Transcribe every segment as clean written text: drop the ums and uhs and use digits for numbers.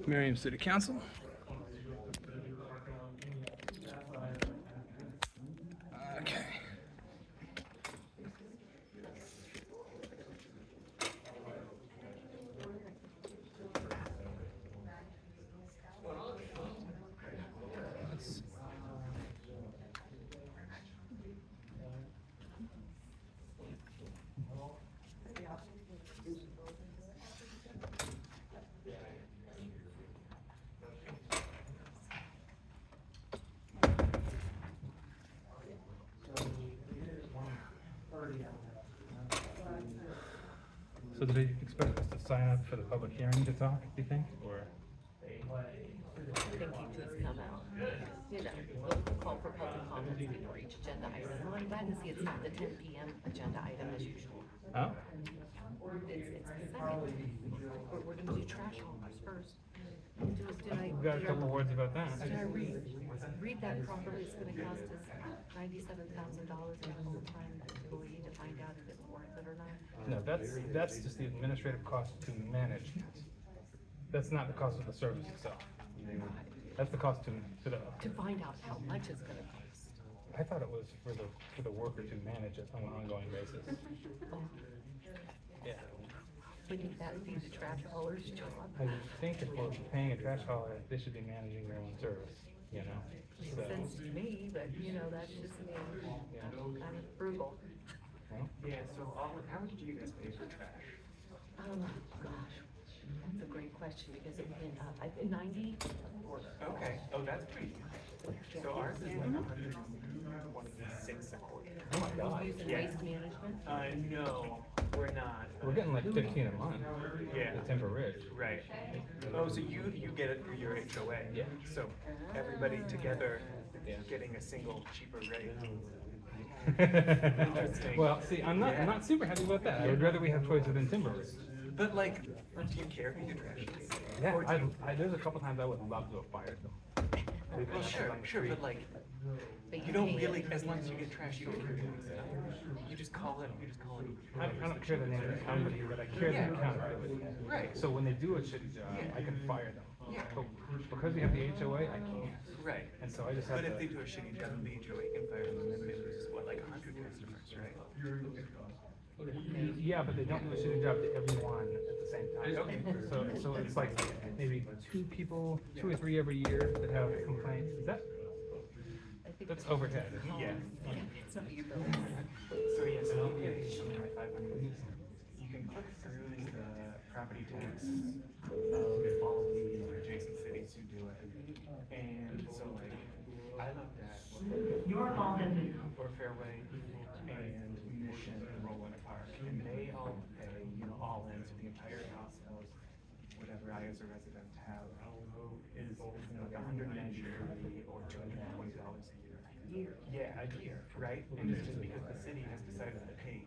Merriam City Council. Okay. Let's- So do they expect us to sign up for the public hearing to talk, do you think, or? I think you just come out, you know, we'll call for public comments before each agenda item. Well, I'm glad to see it's not the 10 p.m. agenda item as usual. Oh? It's the second. We're gonna do trash haulers first. We've got a couple words about that. Did I read that properly? It's gonna cost us $97,000 in a full-time employee to find out if it's worth it or not. No, that's just the administrative cost to manage. That's not the cost of the service itself. That's the cost to the. To find out how much it's gonna cost. I thought it was for the worker to manage it on an ongoing basis. Yeah. Wouldn't that be the trash hauler's job? I think if we're paying a trash hauler, they should be managing their own service, you know? Makes So, sense to me, but you know, that's just me. I'm kind of frugal. well, Yeah, so how much do you guys pay for trash? Gosh, that's a great question because it went up. I think 90. Okay, oh, that's pretty good. So ours is like 126 a quarter. oh my God. Using Yeah. waste management. No, we're not. We're getting like 15 a month. Yeah. The Timber Ridge. Right. Oh, so you get it through your HOA? Yeah. So everybody together Yeah. getting a single cheaper rate. Well, see, I'm not super happy about that. I would rather we have choice within Timber Ridge. But like, do you care if you get trash? Yeah, Or do you- there's a couple times I would love to have fired them. Well, sure, but like, But you don't pay it. really, as long as you get trash, you don't care who picks it up. You just call it. I don't care the name of the company, but I care Yeah. the accountability. Right. So when they do a shitty job, I can fire them. Yeah. But because we have the HOA, I can't. Right. And so I just have But if they to. do a shitty job, the HOA can fire them, and then they lose, what, like 100 customers, right? Yeah, but they don't do a shitty job to everyone at the same time. Okay. So it's like maybe 2 or 3 every year that have complaints. Is that, I think that's overhead, isn't it? Yeah. It's not your bill. So yes, you can you can click through the property tax of all of the adjacent cities who do it. And so like, I looked at or Fairway and Mission and Roland Park, and they all pay, all in, so the entire cost of whatever I as a resident have is like $193 or $220 a year. Yeah, a year, right? And it's just because the city has decided to pay,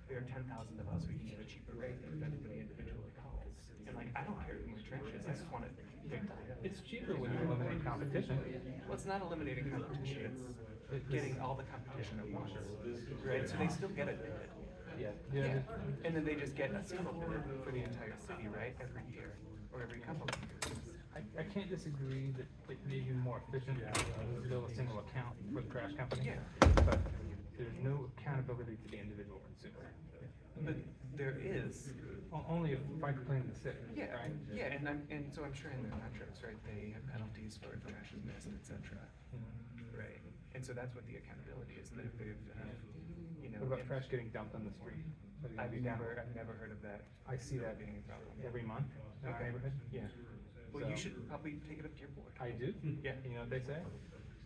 there are 10,000 of us, we can get a cheaper rate than if anybody individually calls. And like, I don't care who my trash is, I just want it picked up. It's cheaper when you eliminate competition. Well, it's not eliminating competition, it's getting all the competition at once, right? So they still get it. Yeah. Yeah, and then they just get a single bid for the entire city, right, every year, or every couple of years. I can't disagree that it may be more efficient to build a single account for the trash company. Yeah. But there's no accountability to the individual consumer. But there is, Only if I complain to the city, yeah, right? yeah, and so I'm sure in their contracts, right, they have penalties for if trash is missed, et cetera, right? And so that's what the accountability is, and then if they've, What about trash getting dumped on the street? I've never heard of that. I see that being a problem. every month in our Okay. neighborhood. Yeah. Well, you So- should probably take it up to your board. I do? Yeah. You know what they say?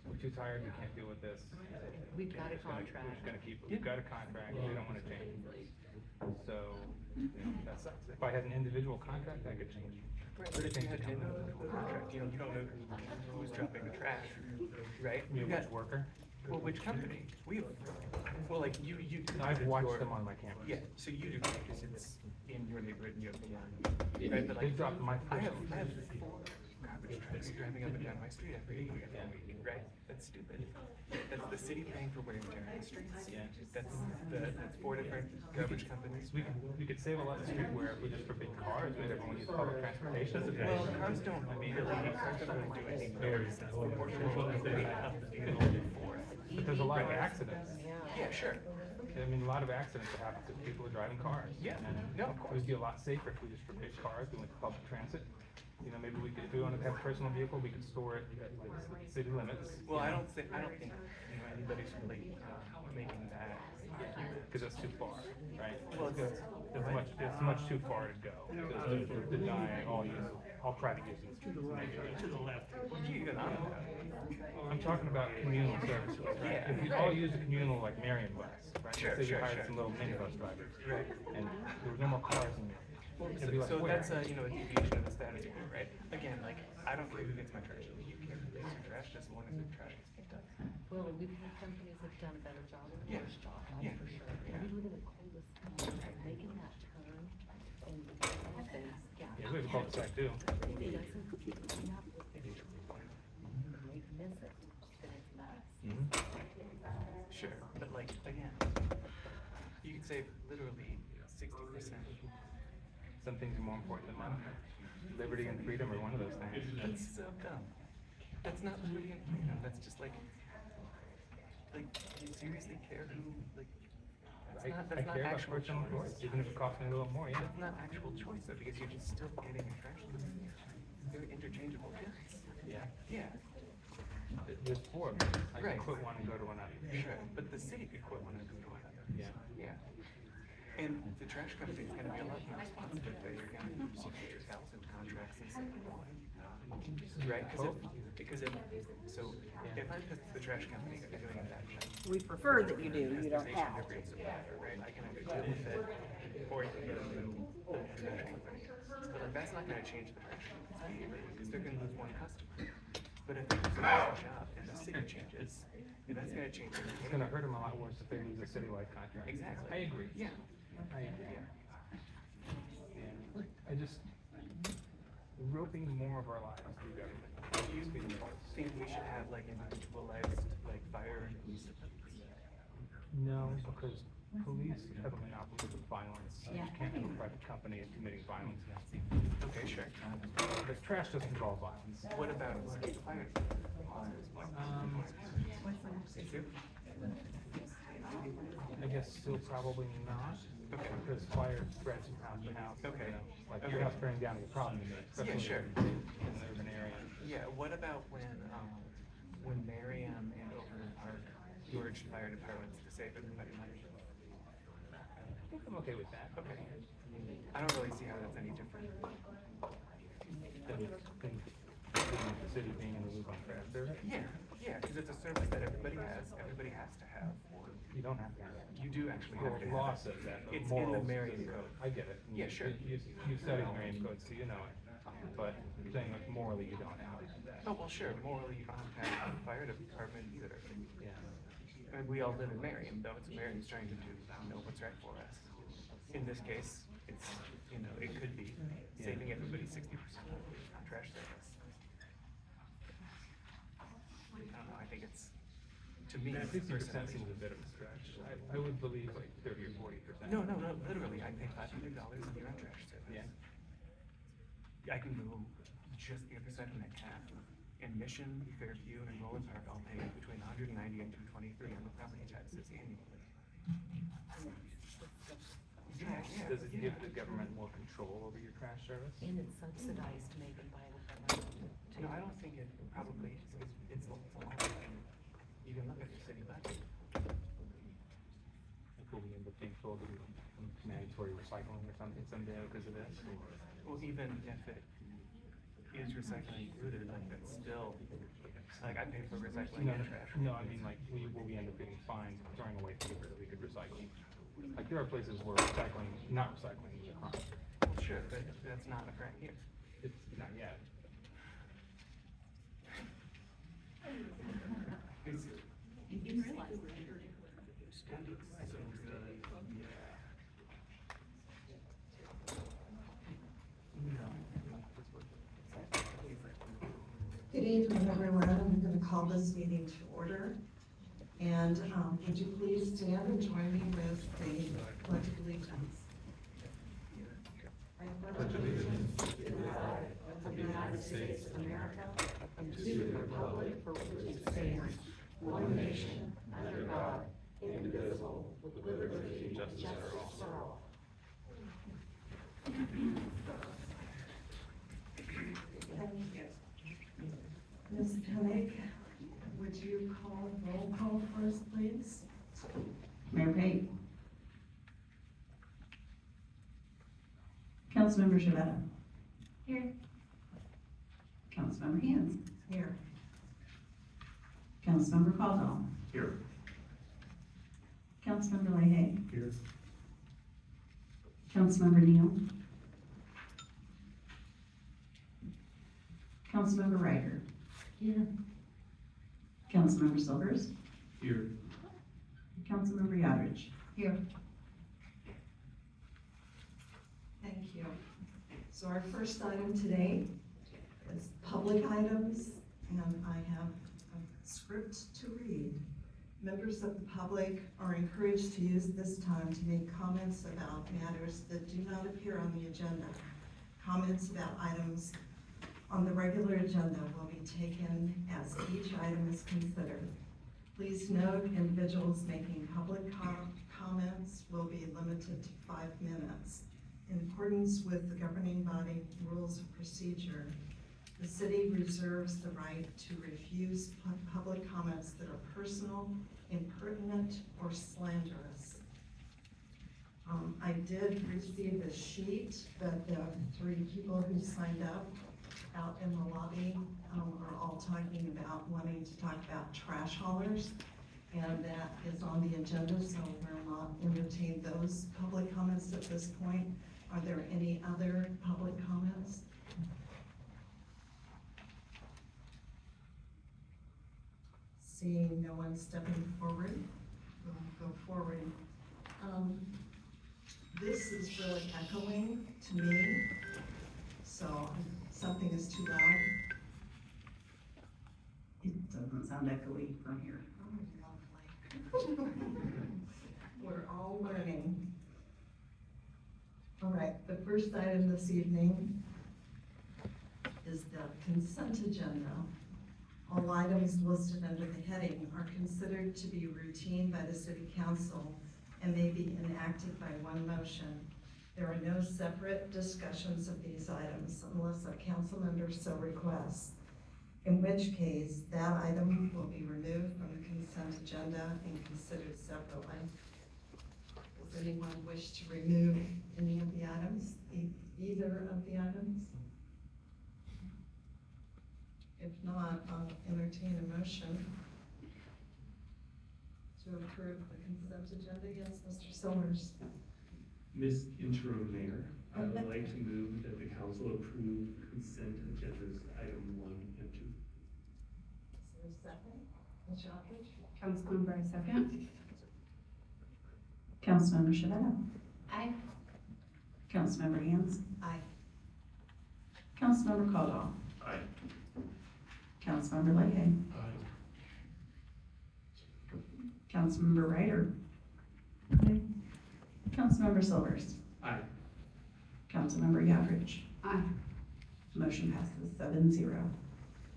We're too tired, we can't deal with this. We've got a We're just gonna contract. keep, we've got a contract, we don't wanna change. So, that sucks. If I had an individual contract, I could change. Right, but if you had an individual contract, you don't know who's dropping the trash, right? You You've know got, which worker? well, which company? We have, well, like, you. I've it's watched your- them on my cameras. Yeah, so you do, because it's in your neighborhood and you have the one. Right, but They like, dropped my I personal. have 4 garbage trucks driving up and down my street every week, right? That's stupid. That's the city paying for wear and tear on the streets. That's four different garbage companies. We could save a lot of street wear if we just forbid cars, made everyone use public transportation. Well, cars don't really do anything. But there's a lot of accidents. Yeah, sure. I mean, a lot of accidents that happen because people are driving cars. Yeah, And no, of it course. would be a lot safer if we just forbid cars, we went to public transit. You know, maybe we could, if we wanted to have a personal vehicle, we could store it at like city limits. Well, I don't think anybody's really making that argument. Because it's too far, right? Well, It's much too far to go. To deny all use, all private use. What are you even on about? I'm talking about communal services, right? Yeah. If we all use a communal like Merriam bus, right? Sure, Let's say you sure, hired sure. some little minibus drivers. Right. And there was no more cars in there. It'd be like, So where? that's a deviation of the status quo, right? Again, like, I don't care who gets my trash. You can't replace your trash as long as the trash gets picked up. Well, we've had companies that have done a better job and Yeah. worse job, Yeah. that's for sure. Yeah. We live in the coldest town, making that turn and happens, Yeah, we have a cul-de-sac too. It doesn't, you have, you miss it, then it's nice. Sure, but like, again, you could save literally 60%. Some things are more important than money. Liberty and freedom are one of those things. That's so dumb. That's not liberty and freedom. That's just like, do you seriously care who, like, I that's not care about actual personal choice, choice. even if it costs me a little more, yeah. That's not actual choice though, because you're just still getting your trash. They're interchangeable goods. Yeah. Yeah, There's four of them. I Right. can quit one and go to another. sure, but the city could quit one and go to another. Yeah. Yeah. And the trash company is gonna be a lot more responsive if they're gonna use 1,000 contracts instead of one. Right, because if, so if I'm the trash company, I'm doing it that way. We prefer that you do, you don't have to. Right, I can either deal with it, or you can get a new trash company. But like, that's not gonna change the trash company's behavior, because they're gonna lose one customer. But if they do a bad job and the city changes, that's gonna change It's everything. gonna hurt them a lot worse if they lose a citywide contract. Exactly. I agree. Yeah. I agree. And I just, roping more of our lives through government. Do you think we should have like individualized like fire and police? No, because police have a monopoly with violence. You can't have a private company committing violence against people. Okay, sure. The trash doesn't involve violence. What about fire? I guess still probably not. Okay. Because fire spreads from house to house. Okay. You know, like Okay. your house burning down is a problem to me, especially sure. in an urban area. Yeah, what about when Merriam and Overland Park urged fire departments to save everybody money? I think I'm okay with that. Okay. I don't really see how that's any different. Than the city being in the loop on trash service. Yeah, because it's a service that everybody has to have. You don't have to. You do actually Well, have to law have says that. but It's in the morals Merriam says- Code. I get it. Yeah, sure. You studied Merriam Code, so you know it. But you're saying like morally you don't have it. Oh, well, sure, morally, you don't have to have a fire department either. Yeah. And we all live in Merriam, though, it's Merriam's trying to do, what's right for us. In this case, it's, it could be saving everybody 60% on trash service. I don't know, I think it's, to me, 60% personally. seems a bit of a stretch. I would believe like 30 or 40%. No, literally, I pay $500 a year on trash service. Yeah. I can go just the other side of Metcalf. In Mission, Fairview, and Roland Park, I'll pay between $190 and $223 on the property taxes annually. Yeah. Does it give the government more control over your trash service? And it's subsidized maybe by the government. No, I don't think it probably is, 'cause it's a lot. You can look at the city budget. Like will we end up being told to do mandatory recycling or something someday because of this? Well, even if it is recycling included, like that's still, like I pay for recycling No, and trash. no, I mean like will we end up getting fined for throwing away paper that we could recycle? Like there are places where not recycling is a crime. Well, sure, but that's not a crime here. It's not yet. You realize evening, everyone. I'm going to call this meeting to order. And would you please stand and join me with the Pledge of Allegiance? I pledge allegiance to the flag of the United States of America and to the republic for which it stands, one nation, under God, indivisible, with liberty and justice for all. Thank you. Ms. Koenig, would you call roll call for us, please? Mayor Pate. Councilmember Shavetta. Here. Councilmember Hands. Here. Councilmember Caldwell. Here. Councilmember Leahy. Here. Councilmember Neal. Councilmember Ryder. Here. Councilmember Silvers. Here. Councilmember Yodridge. Here. Thank you. So our first item today is public items, and I have a script to read. Members of the public are encouraged to use this time to make comments about matters that do not appear on the agenda. Comments about items on the regular agenda will be taken as each item is considered. Please note, individuals making public comments will be limited to 5 minutes. In accordance with the governing body rules of procedure, the city reserves the right to refuse public comments that are personal, impertinent, or slanderous. I did receive a sheet that the 3 people who signed up out in the lobby are all talking about wanting to talk about trash haulers, and that is on the agenda, so we'll not entertain those public comments at this point. Are there any other public comments? Seeing no one stepping forward, we'll go forward. This is really echoing to me, so something is too loud. It doesn't sound echoey from here. Oh, lovely. We're all learning. All right, the first item this evening is the consent agenda. All items listed under the heading are considered to be routine by the city council and may be enacted by one motion. There are no separate discussions of these items unless a council member so requests, in which case that item will be removed from the consent agenda and considered separately. Does anyone wish to remove any of the items, either of the items? If not, I'll entertain a motion to approve the consent agenda. Yes, Mr. Silvers. Ms. Interim Mayor, I would like to move that the council approve consent agendas item 1 and 2. Is there a second? Ms. Yockridge? Councilmember, I second. Councilmember Shavetta. Aye. Councilmember Hands. Aye. Councilmember Caldwell. Aye. Councilmember Leahy. Councilmember Ryder. Aye. Councilmember Silvers. Aye. Councilmember Yodridge. Aye. Motion passes 7-0.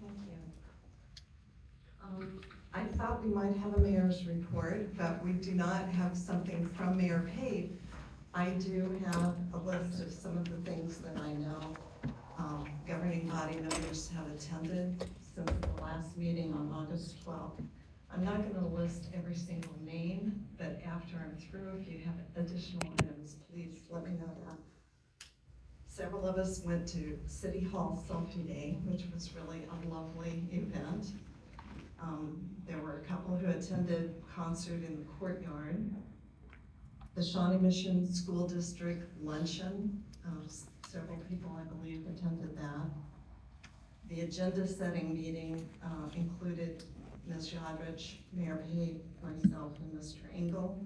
Thank you. I thought we might have a mayor's report, but we do not have something from Mayor Pate. I do have a list of some of the things that I know governing body members have attended since the last meeting on August 12th. I'm not going to list every single name, but after I'm through, if you have additional items, please let me know that. Several of us went to City Hall Selfie Day, which was really a lovely event. There were a couple who attended concert in the courtyard. The Shawnee Mission School District Luncheon, several people, I believe, attended that. The agenda setting meeting included Ms. Yodridge, Mayor Pate, myself, and Mr. Engel.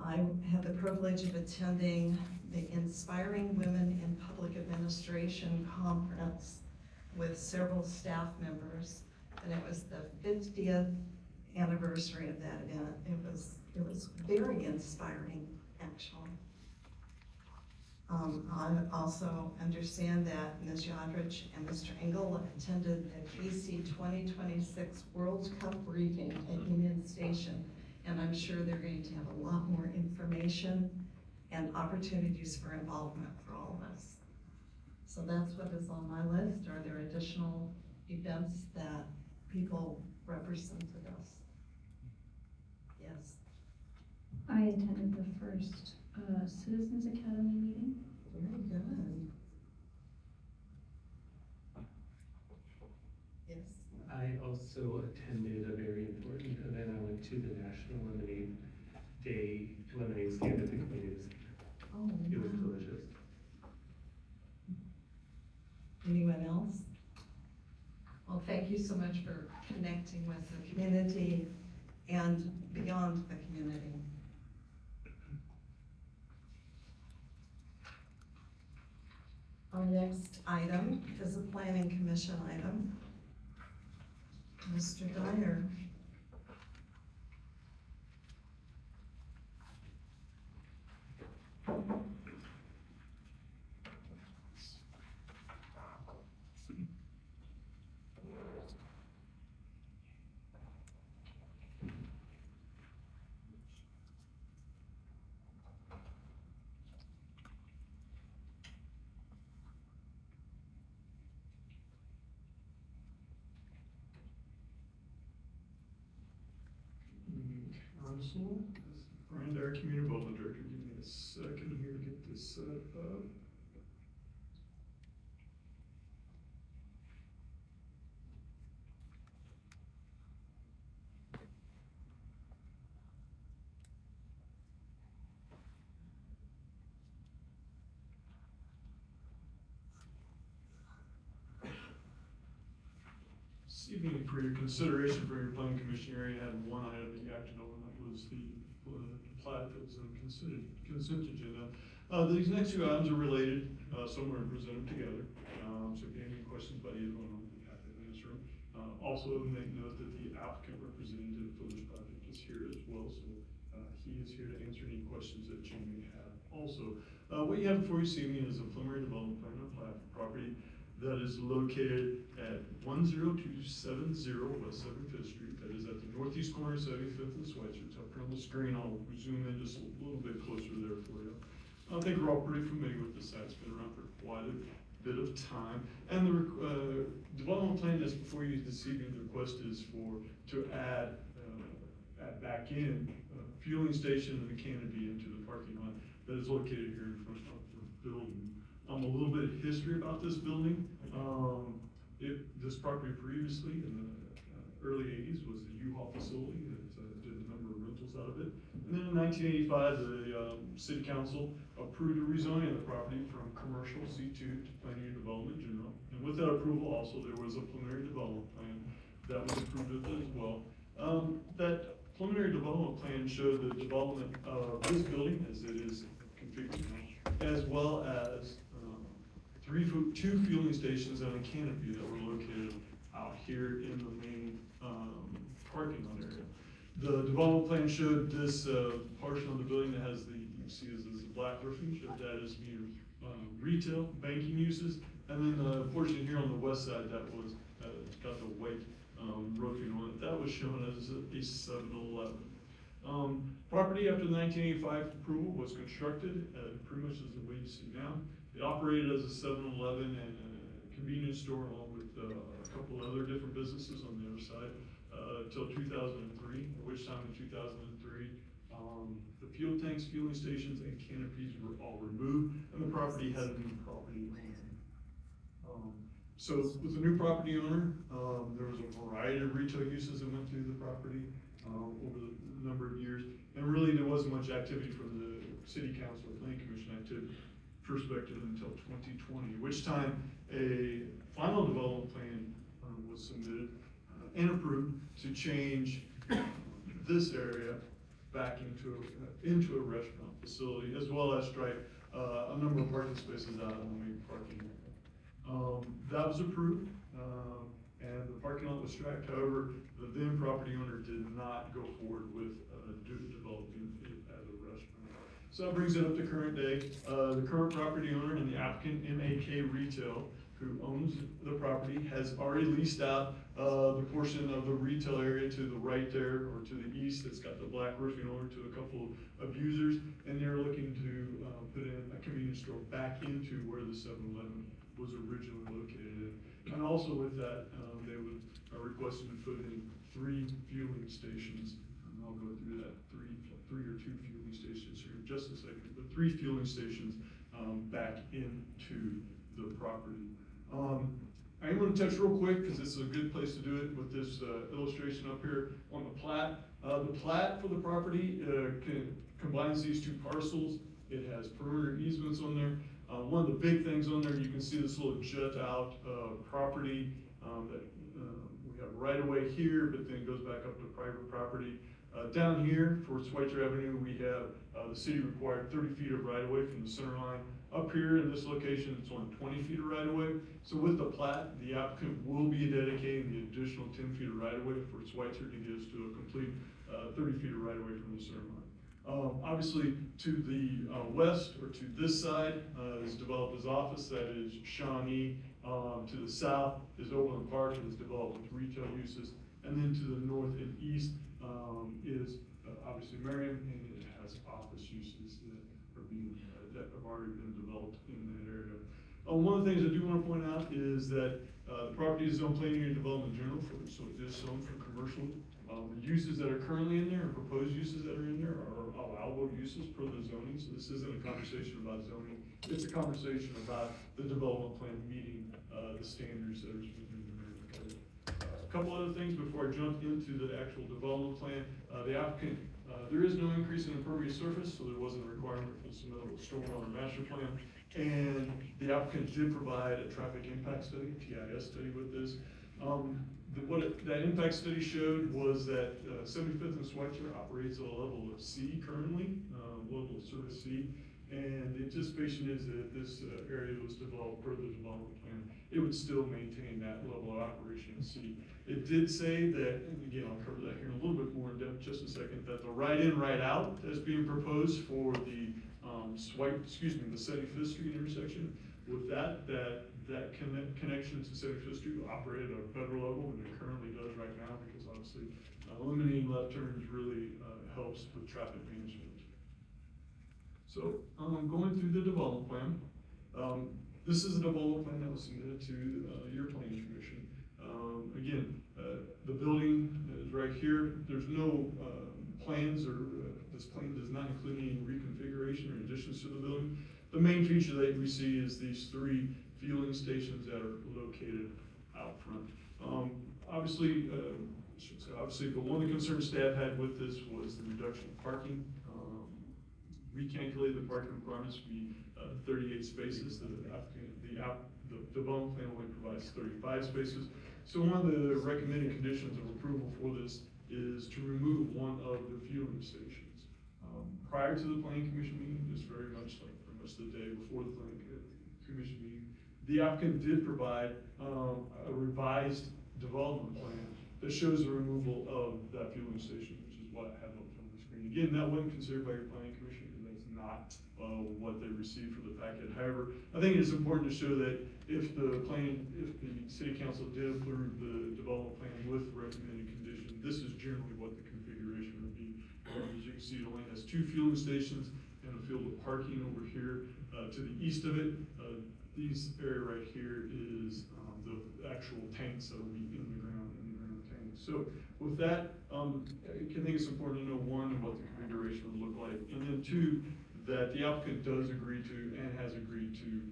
I had the privilege of attending the Inspiring Women in Public Administration Conference with several staff members, and it was the 50th anniversary of that event. It was very inspiring, actually. I also understand that Ms. Yodrich and Mr. Engel attended the KC 2026 World Cup briefing at Union Station, and I'm sure they're going to have a lot more information and opportunities for involvement for all of us. So that's what is on my list. Are there additional events that people represented us? Yes. I attended the first Citizens Academy meeting. Very good. Yes. I also attended a very important event. I went to the National Lemonade Day lemonade stand at the community center. Oh, It was wow. delicious. Anyone else? Well, thank you so much for connecting with the community and beyond the community. Our next item is a planning commission item. Mr. Dyer. Council, Brian Dyer, Community Development Director, give me a second here to get this set up. This evening, for your consideration for your planning commission area, had one item that you acted on, that was the plat that was on consent agenda. These next two items are related, somewhere presented together. So if you have any questions about either one, I'll be happy to answer them. Also, make note that the applicant representative for this project is here as well, so he is here to answer any questions that you may have. Also, what you have before you see me is a preliminary development plan and plat for property that is located at 10270 West 75th Street. That is at the northeast corner of 75th and Schweitzer. It's up here on the screen. I'll zoom in just a little bit closer there for you. I think we're all pretty familiar with the site. It's been around for quite a bit of time. And the development plan that's before you this evening, the request is to add back in a fueling station and a canopy into the parking lot that is located here in front of the building. A little bit of history about this building. This property previously in the early 80s was the U-Haul facility that did a number of rentals out of it. And then in 1985, the city council approved a rezoning of the property from commercial C2 to planning and development general. And with that approval also, there was a preliminary development plan that was approved with it as well. That preliminary development plan showed the development of this building as it is configured now, as well as two fueling stations and a canopy that were located out here in the main parking lot area. The development plan showed this portion of the building that has you can see this is the black roofing, showed that as being retail, banking uses, and then the portion here on the west side that was got the white roofing on it, that was shown as a 7-Eleven. Property after the 1985 approval was constructed, pretty much as the way you see now. It operated as a 7-Eleven and a convenience store along with a couple other different businesses on the other side until 2003, at which time in 2003, the fuel tanks, fueling stations, and canopies were all removed, and the property had a new property owner. So with the new property owner, there was a variety of retail uses that went through the property over the number of years, and really there wasn't much activity from the city council or planning commission activity perspective until 2020, at which time a final development plan was submitted and approved to change this area back into a restaurant facility, as well as strike a number of parking spaces out in the main parking area. That was approved. and the parking lot was tracked. However, the then property owner did not go forward with, developing it as a restaurant. So that brings it up to current day. The current property owner and the applicant, MAK Retail, who owns the property, has already leased out, the portion of the retail area to the right there, or to the east, that's got the black roofing over to a couple of users, and they're looking to, put in a convenience store back into where the 7-Eleven was originally located. And also with that, they would, are requesting to put in 3 fueling stations. And I'll go through that, three or 2 fueling stations here in just a second, but 3 fueling stations, back into the property. I am gonna touch real quick, because this is a good place to do it with this, illustration up here on the plat. The plat for the property, combines these 2 parcels. It has perimeter easements on there. One of the big things on there, you can see this little jut out, property, that, we have right away here, but then goes back up to private property. Down here for Schweitzer Avenue, we have, the city required 30 feet of right of way from the center line. Up here in this location, it's only 20 feet of right of way. So with the plat, the applicant will be dedicating the additional 10 feet of right of way for Schweitzer to get us to a complete, 30 feet of right of way from the center line. Obviously, to the west, or to this side, is developed as office, that is Shawnee. To the south is Overland Park, that is developed with retail uses. And then to the north and east is obviously Merriam, and it has office uses that are being, that have already been developed in that area. One of the things I do want to point out is that the property is zoned planning and development general, so it is zoned for commercial. The uses that are currently in there, and proposed uses that are in there, are allowable uses per the zoning. So this isn't a conversation about zoning, it's a conversation about the development plan meeting the standards that are within the Merriam Code. A couple other things before I jump into the actual development plan. The applicant, there is no increase in impervious surface, so there wasn't a requirement for the submittal of stormwater master plan. And the applicant did provide a traffic impact study, TIS study with this. That impact study showed was that 75th and Schweitzer operates at a level of C currently, level of service C. And the anticipation is that this area was developed per the development plan, it would still maintain that level of operation at C. It did say that, and again, I'll cover that here in a little bit more in depth just a second, that the right in, right out that's being proposed for the the 75th Street intersection, with that connection to 75th Street will operate at a federal level than it currently does right now, because obviously eliminating left turns really helps with traffic management. So, going through the development plan, this is a development plan that was submitted to your planning commission. Again, the building is right here. There's no plans, or this plan does not include any reconfiguration or additions to the building. The main feature that we see is these 3 fueling stations that are located out front. Obviously, but one of the concerns staff had with this was the reduction of parking. We calculated the parking requirements to be 38 spaces. The development plan only provides 35 spaces. So one of the recommended conditions of approval for this is to remove one of the fueling stations. Prior to the planning commission meeting, just very much like pretty much the day before the planning commission meeting, the applicant did provide a revised development plan that shows the removal of that fueling station, which is what I have up on the screen. Again, that wasn't considered by your planning commission, because that's not what they received for the packet. However, I think it is important to show that if the city council did approve the development plan with recommended condition, this is generally what the configuration would be. As you can see, it only has 2 fueling stations and a field of parking over here. To the east of it, this area right here is the actual tanks that will be in the ground tanks. So with that, I think it's important to know, 1, what the configuration would look like, and then 2, that the applicant does agree to, and has agreed to,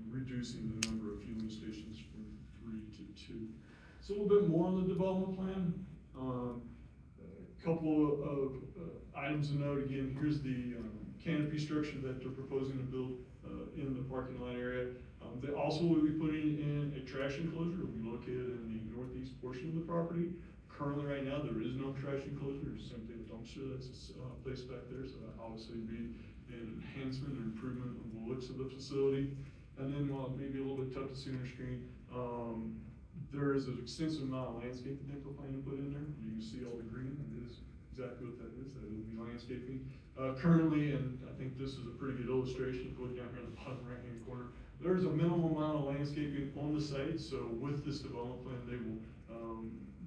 reducing the number of fueling stations from 3 to 2. So a little bit more on the development plan. A couple of items to note. Again, here's the canopy structure that they're proposing to build in the parking lot area. They also will be putting in a trash enclosure. It will be located in the northeast portion of the property. Currently, right now, there is no trash enclosure. There's simply a dumpster that's placed back there, so that obviously would be an enhancement or improvement of the looks of the facility. And then, while it may be a little bit tough to see on your screen, There is an extensive amount of landscaping that they're planning to put in there. You can see all the green, and it is exactly what that is, that will be landscaping. Currently, and I think this is a pretty good illustration, looking down here in the bottom right-hand corner, there's a minimum amount of landscaping on the site, so with this development plan, they will,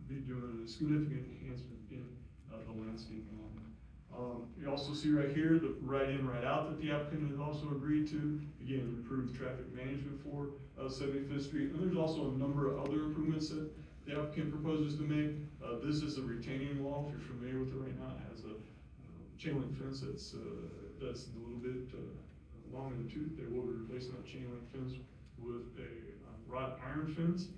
be doing a significant enhancement in, the landscaping on it. You also see right here, the right in, right out that the applicant has also agreed to, again, improve traffic management for, 75th Street. And there's also a number of other improvements that the applicant proposes to make. This is a retaining wall, if you're familiar with it right now, it has a chain link fence that's a little bit, long in the tooth. They will be replacing that chain link fence with a wrought iron fence.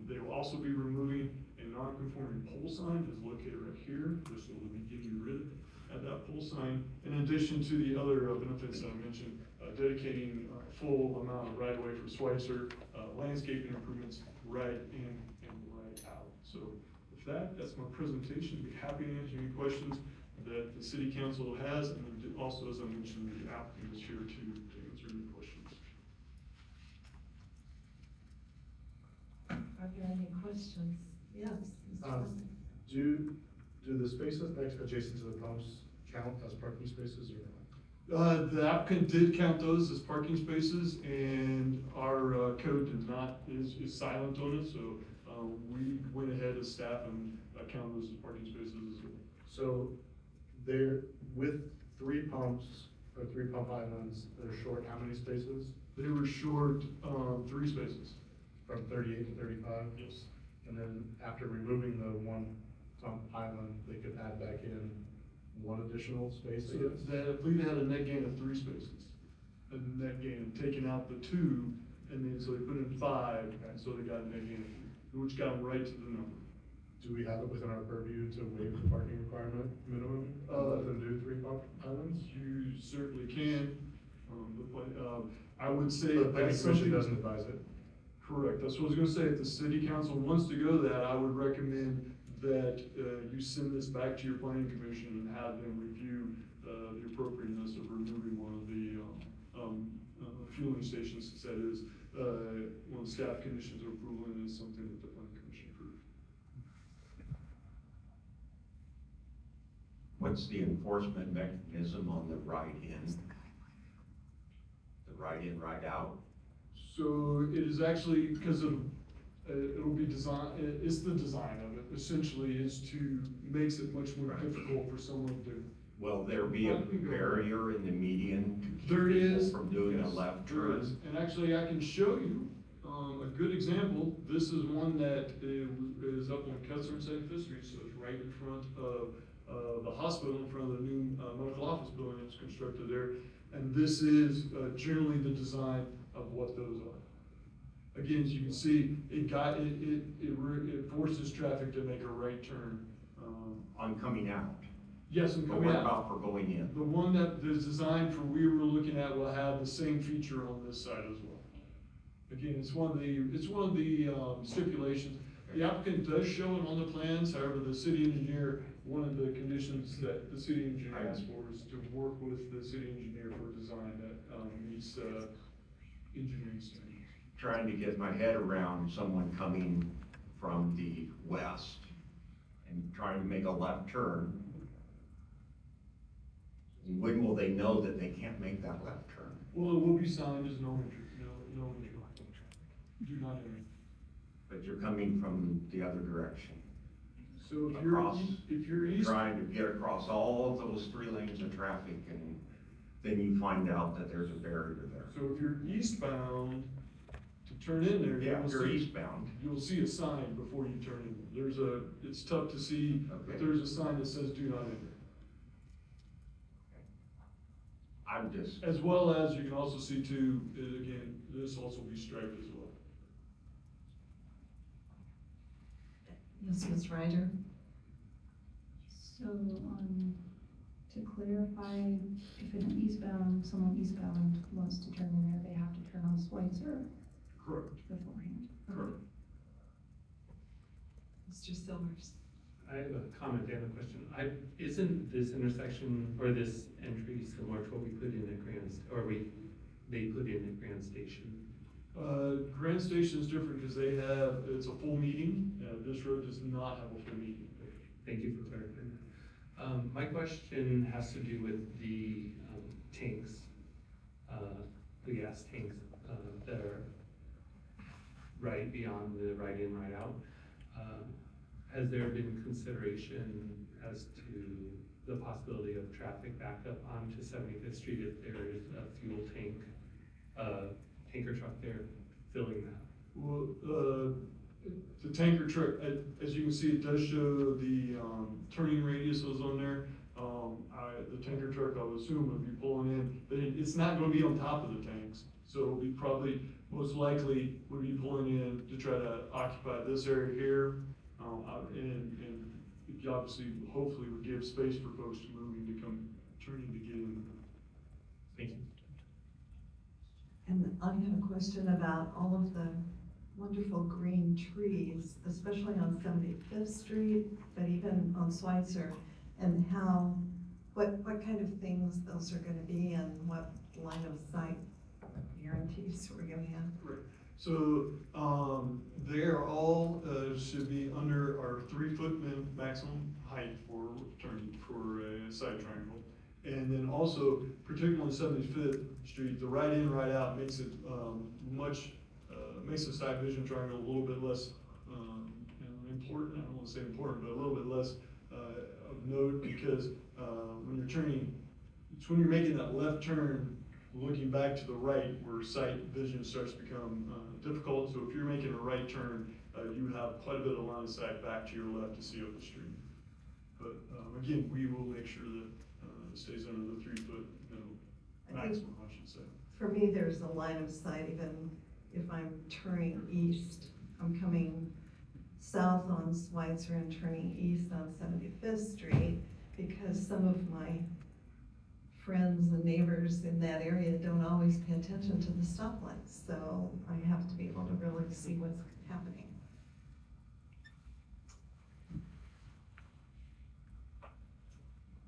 They will also be removing a non-conforming pole sign that's located right here. This will be getting rid of that pole sign, in addition to the other benefits that I mentioned, dedicating a full amount of right of way for Schweitzer, landscaping improvements right in and right out. So with that, that's my presentation. Be happy to answer any questions that the city council has, and then also, as I mentioned, the applicant is here to answer any questions. Are there any questions? Yes. Mr. President. Do the spaces next adjacent to the pumps count as parking spaces or not? The applicant did count those as parking spaces, and our code did not, is silent on it, so we went ahead as staff and counted those as parking spaces as well. So they're, with 3 pumps or 3 pump islands, they're short how many spaces? They were short 3 spaces. From 38 to 35? Yes. And then after removing the 1 pump island, they could add back in 1 additional space, I So guess? I believe they had a net gain of 3 spaces. A net gain, taking out the 2, and then so they put in 5, and so they got a net gain of 3, which got them right to the number. Do we have it within our purview to waive the parking requirement minimum, let them do 3 pump islands? You certainly can. I would say The planning that's commission something. doesn't advise it. Correct, that's what I was gonna say, if the city council wants to go that, I would recommend that, you send this back to your planning commission and have them review, the appropriateness of removing one of the, fueling stations, since that is, one of the staff conditions of approval, and is something that the planning commission approved. What's the enforcement mechanism on the ride-in? The ride-in, ride-out? So it is actually, because of, it'll be design, it's the design of it, essentially, is to, makes it much more difficult for someone to. Will there be a barrier in the median to keep There people is. from doing a Yes, left there is. turn? And actually, I can show you, a good example. This is one that is up on Kessler and 75th Street, so it's right in front of, the hospital, in front of the new, medical office building that's constructed there. And this is, generally the design of what those are. Again, as you can see, it forces traffic to make a right turn. On coming out? Yes, and But coming what out. about for going in? The one that is designed for we were looking at will have the same feature on this side as well. Again, it's one of the stipulations. The applicant does show it on the plans, however, the city engineer, one of the conditions that the city engineer asked for is to work with the city engineer for a design that, meets, engineering standards. Trying to get my head around someone coming from the west and trying to make a left turn. When will they know that they can't make that left turn? Well, it will be signed as no entry, no entry. Do not enter. But you're coming from the other direction. So Across. if you're east. Trying to get across all of those 3 lanes of traffic, and then you find out that there's a barrier there. So if you're eastbound, to turn in there, Yeah, you'll you're see, eastbound. you'll see a sign before you turn in. It's tough to see, but Okay. there's a sign that says do not enter. I'm just, As well as you can also see too, again, this also be striped as well. Yes, Ms. Ryder? So, to clarify, if someone eastbound wants to turn in there, they have to turn on Schweitzer Correct. beforehand. Correct. Mr. Silvers? I have a comment and a question. Isn't this intersection or this entry similar to what we put in at they put in at Grand Station? Grand Station is different because they have, it's a full meeting, this road does not have a full meeting. Thank you for clarifying that. My question has to do with the tanks, the gas tanks that are right beyond the right in, right out. Has there been consideration as to the possibility of traffic backup onto 75th Street if there is a fuel tank, tanker truck there filling that? Well, the tanker truck, as you can see, it does show the, turning radius was on there. The tanker truck, I would assume, would be pulling in, but it's not gonna be on top of the tanks. So it'll be probably, most likely, would be pulling in to try to occupy this area here. And it obviously, hopefully would give space for folks to moving to come, turning to get in. Thank you. And I have a question about all of the wonderful green trees, especially on 75th Street, but even on Schweitzer, and how, what kind of things those are gonna be and what line of sight guarantees we're gonna have. Right. So, they are all, should be under our 3-foot maximum height for turning, for a side triangle. And then also, particularly on 75th Street, the right in, right out makes it, makes the side vision triangle a little bit less, important. I don't want to say important, but a little bit less, of note, because, when you're turning, it's when you're making that left turn, looking back to the right, where sight vision starts to become, difficult. So if you're making a right turn, you have quite a bit of line of sight back to your left to see up the street. But, again, we will make sure that, it stays under the 3-foot, maximum, I should say. For me, there's a line of sight even if I'm turning east. I'm coming south on Schweitzer and turning east on 75th Street, because some of my friends and neighbors in that area don't always pay attention to the stoplights, so I have to be able to really see what's happening.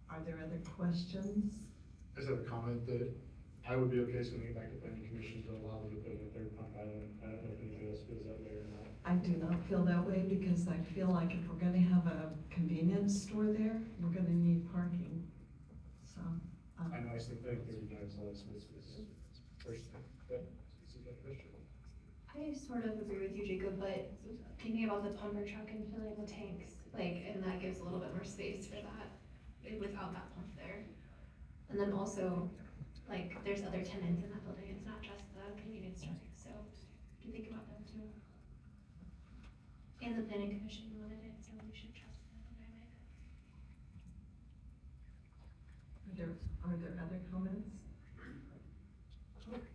Are there other questions? I just have a comment that I would be okay sending it back to planning commission to allow them to put in a third pump island. I don't know if anybody else feels that way or not. I do not feel that way, because I feel like if we're gonna have a convenience store there, we're gonna need parking, so. I know, I still think 39 is a lot of space, first thing, but this is a question. I sort of agree with you, Jacob, but thinking about the pumper truck and filling the tanks, like, and that gives a little bit more space for that, without that pump there. And then also, like, there's other tenants in that building, it's not just the convenience store, so do think about them too. And the planning commission wanted it, so we should trust them environment. Are there other comments?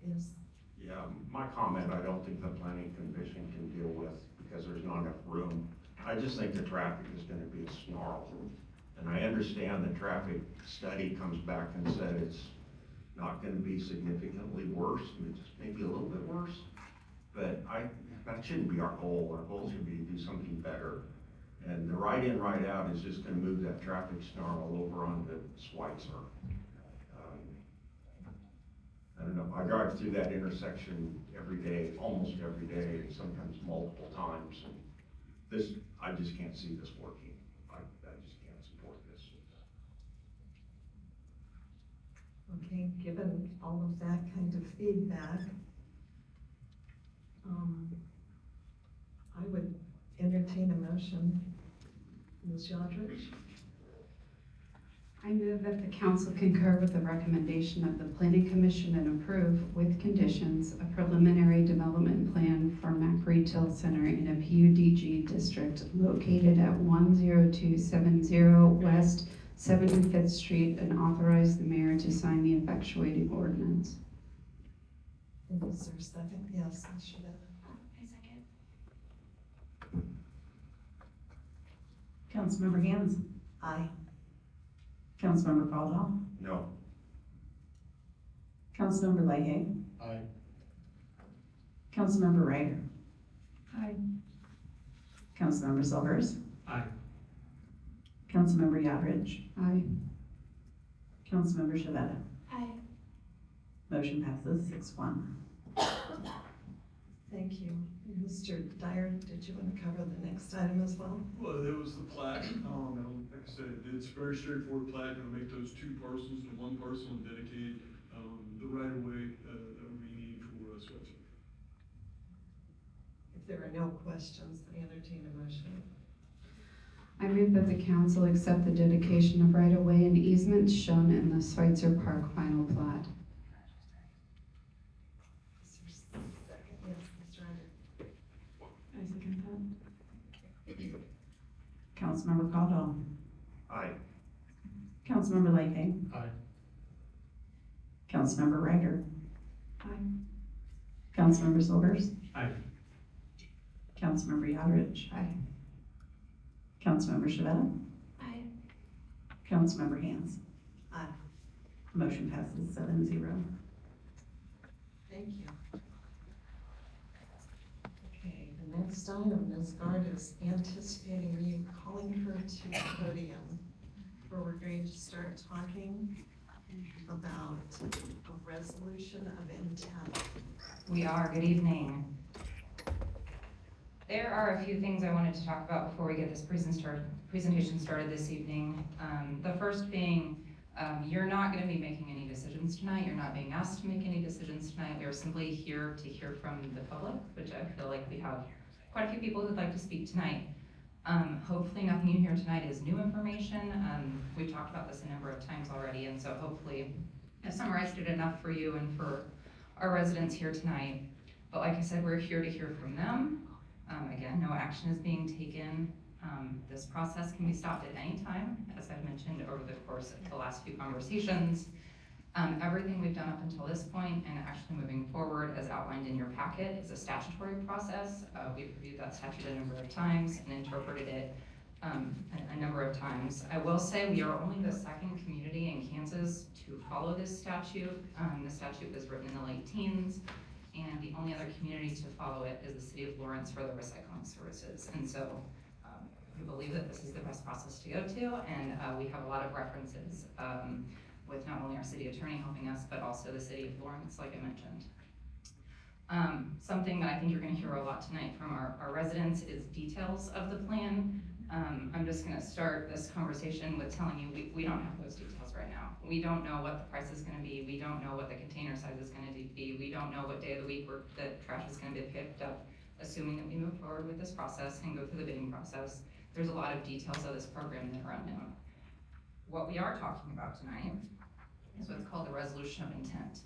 Yes. Yeah, my comment, I don't think the planning commission can deal with, because there's not enough room. I just think the traffic is gonna be a snarl. And I understand the traffic study comes back and said it's not gonna be significantly worse, it's maybe a little bit worse. But that shouldn't be our goal. Our goal should be to do something better. And the right in, right out is just gonna move that traffic snarl over onto Schweitzer. I don't know, I drive through that intersection every day, almost every day, and sometimes multiple times. And this, I just can't see this working. I just can't support this. Okay, given all of that kind of feedback, I would entertain a motion. Ms. Yodrich? I move that the council concur with the recommendation of the planning commission and approve, with conditions, a preliminary development plan for Mac Retail Center in a PUDG district located at 10270 West 75th Street, and authorize the mayor to sign the effectuating ordinance. Is there a second? Yes, I should have. I second. Councilmember Gans, Aye. Councilmember Caldwell, No. Councilmember Leahy, Aye. Councilmember Ryder, Aye. Councilmember Silvers, Aye. Councilmember Yodrich, Aye. Councilmember Shavetta. Aye. Motion passes 6-1. Thank you. Mr. Dyer, did you want to cover the next item as well? Well, there was the plat, and like I said, it's very straightforward plat, gonna make those two parcels to one parcel and dedicate, the right of way, that we need for, Swetzer. If there are no questions, I entertain a motion. I move that the council accept the dedication of right-of-way and easements shown in the Schweitzer Park final plat. Is there a second? Yes, Mr. Ryder. I second that. Councilmember Caldwell. Aye. Councilmember Leahy. Aye. Councilmember Ryder. Aye. Councilmember Silvers. Aye. Councilmember Yodridge. Aye. Councilmember Shavetta. Aye. Councilmember Hans. Aye. Motion passes 7-0. Thank you. Okay, the next item, Ms. Gard is anticipating you calling her to the podium, where we're going to start talking about a resolution of intent. We are, good evening. There are a few things I wanted to talk about before we get this presentation started this evening. The first being, you're not gonna be making any decisions tonight. You're not being asked to make any decisions tonight. We are simply here to hear from the public, which I feel like we have quite a few people who'd like to speak tonight. Hopefully nothing you hear tonight is new information. We've talked about this a number of times already, and so hopefully I've summarized it enough for you and for our residents here tonight. But like I said, we're here to hear from them. Again, no action is being taken. This process can be stopped at any time, as I've mentioned over the course of the last few conversations. Everything we've done up until this point and actually moving forward as outlined in your packet is a statutory process. We've reviewed that statute a number of times and interpreted it a number of times. I will say we are only the second community in Kansas to follow this statute. The statute was written in the late teens, and the only other community to follow it is the city of Lawrence for the recycling services. And so we believe that this is the best process to go to, and we have a lot of references with not only our city attorney helping us, but also the city of Lawrence, like I mentioned. Something that I think you're gonna hear a lot tonight from our residents is details of the plan. I'm just gonna start this conversation with telling you we don't have those details right now. We don't know what the price is gonna be. We don't know what the container size is gonna be. We don't know what day of the week the trash is gonna be picked up, assuming that we move forward with this process and go through the bidding process. There's a lot of details of this program that are unknown. What we are talking about tonight is what's called the resolution of intent.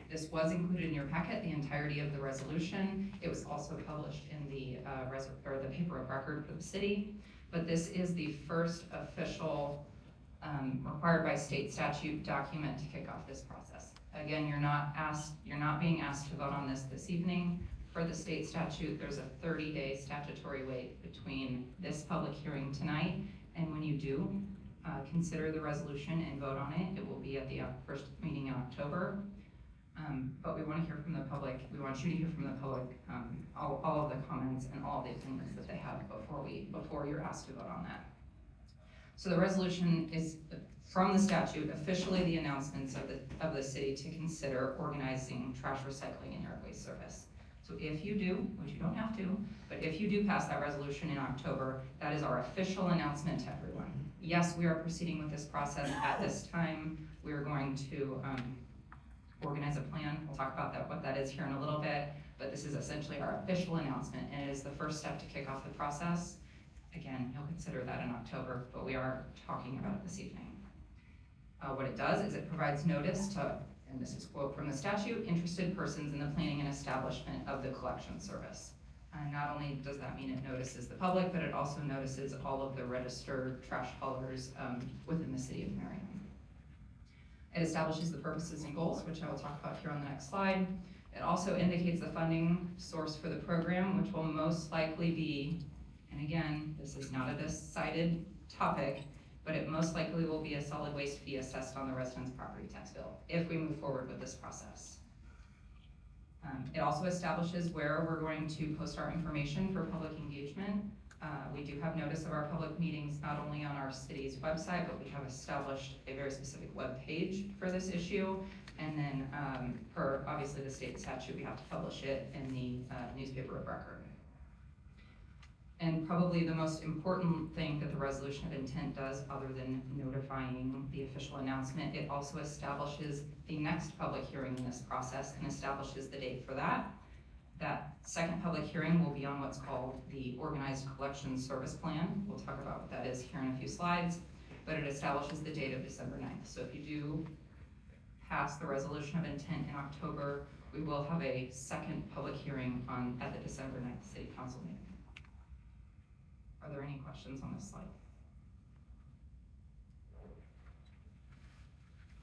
This was included in your packet, the entirety of the resolution. It was also published in the paper of record for the city, but this is the first official required by state statute document to kick off this process. Again, you're not being asked to vote on this evening. For the state statute, there's a 30-day statutory wait between this public hearing tonight and when you do consider the resolution and vote on it. It will be at the first meeting in October. But we want to hear from the public. We want you to hear from the public all of the comments and all of the opinions that they have before you're asked to vote on that. So the resolution is from the statute officially the announcements of the city to consider organizing trash recycling and yard waste service. So if you do, which you don't have to, but if you do pass that resolution in October, that is our official announcement to everyone. Yes, we are proceeding with this process at this time. We are going to organize a plan. We'll talk about what that is here in a little bit, but this is essentially our official announcement, and it is the first step to kick off the process. Again, you'll consider that in October, but we are talking about it this evening. What it does is it provides notice to, and this is a quote from the statute, interested persons in the planning and establishment of the collection service. Not only does that mean it notices the public, but it also notices all of the registered trash haulers within the city of Merriam. It establishes the purposes and goals, which I will talk about here on the next slide. It also indicates the funding source for the program, which will most likely be, and again, this is not a decided topic, but it most likely will be a solid waste fee assessed on the resident's property tax bill if we move forward with this process. It also establishes where we're going to post our information for public engagement. We do have notice of our public meetings not only on our city's website, but we have established a very specific web page for this issue And then, per obviously the state statute, we have to publish it in the newspaper of record. And probably the most important thing that the resolution of intent does, other than notifying the official announcement, it also establishes the next public hearing in this process and establishes the date for that. That second public hearing will be on what's called the Organized Collection Service Plan. We'll talk about what that is here in a few slides, but it establishes the date of December 9th. So if you do pass the resolution of intent in October, we will have a second public hearing at the December 9th City Council meeting. Are there any questions on this slide?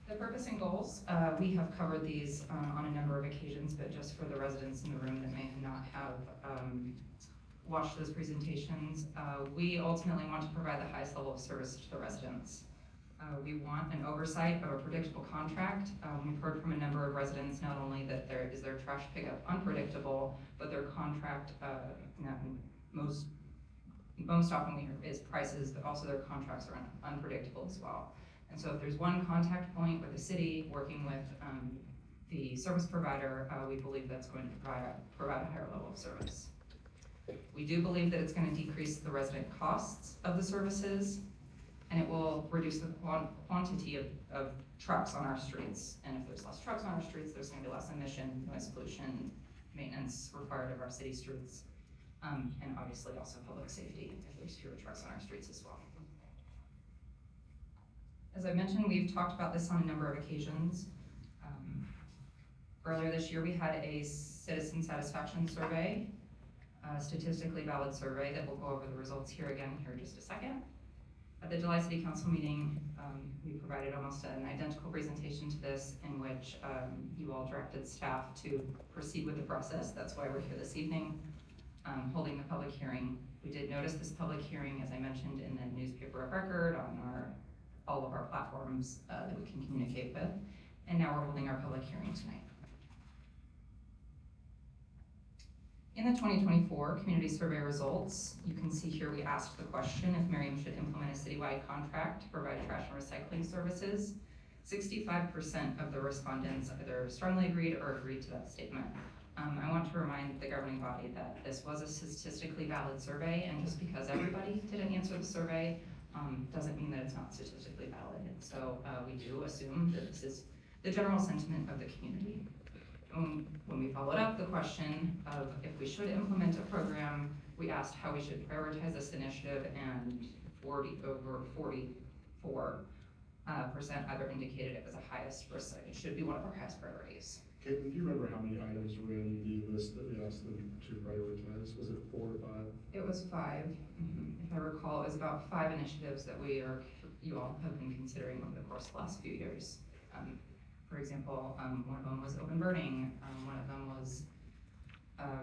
The purpose and goals, we have covered these on a number of occasions, but just for the residents in the room that may not have watched those presentations, we ultimately want to provide the highest level of service to the residents. We want an oversight of a predictable contract. We've heard from a number of residents not only that their trash pickup unpredictable, but their contract, most often we hear is prices, but also their contracts are unpredictable as well. And so if there's one contact point with the city working with the service provider, we believe that's going to provide a higher level of service. We do believe that it's going to decrease the resident costs of the services, and it will reduce the quantity of trucks on our streets. And if there's less trucks on our streets, there's going to be less emission, noise pollution, maintenance required of our city streets, and obviously also public safety if there's fewer trucks on our streets as well. As I mentioned, we've talked about this on a number of occasions. Earlier this year, we had a citizen satisfaction survey, a statistically valid survey that we'll go over the results here again in just a second. At the July City Council meeting, we provided almost an identical presentation to this in which you all directed staff to proceed with the process. That's why we're here this evening, holding the public hearing. We did notice this public hearing, as I mentioned, in the newspaper of record, on all of our platforms that we can communicate with, and now we're holding our public hearing tonight. In the 2024 community survey results, you can see here we asked the question if Merriam should implement a citywide contract to provide trash and recycling services. 65% of the respondents either strongly agreed or agreed to that statement. I want to remind the governing body that this was a statistically valid survey, and just because everybody didn't answer the survey doesn't mean that it's not statistically valid. And so we do assume that this is the general sentiment of the community. When we followed up the question of if we should implement a program, we asked how we should prioritize this initiative, and over 44% either indicated it was the highest it should be one of our highest priorities. Caitlin, do you remember how many items were in the list that we asked them to prioritize? Was it 4 or 5? It was 5. If I recall, it was about 5 initiatives that you all have been considering over the course of the last few years. For example, one of them was open burning, one of them was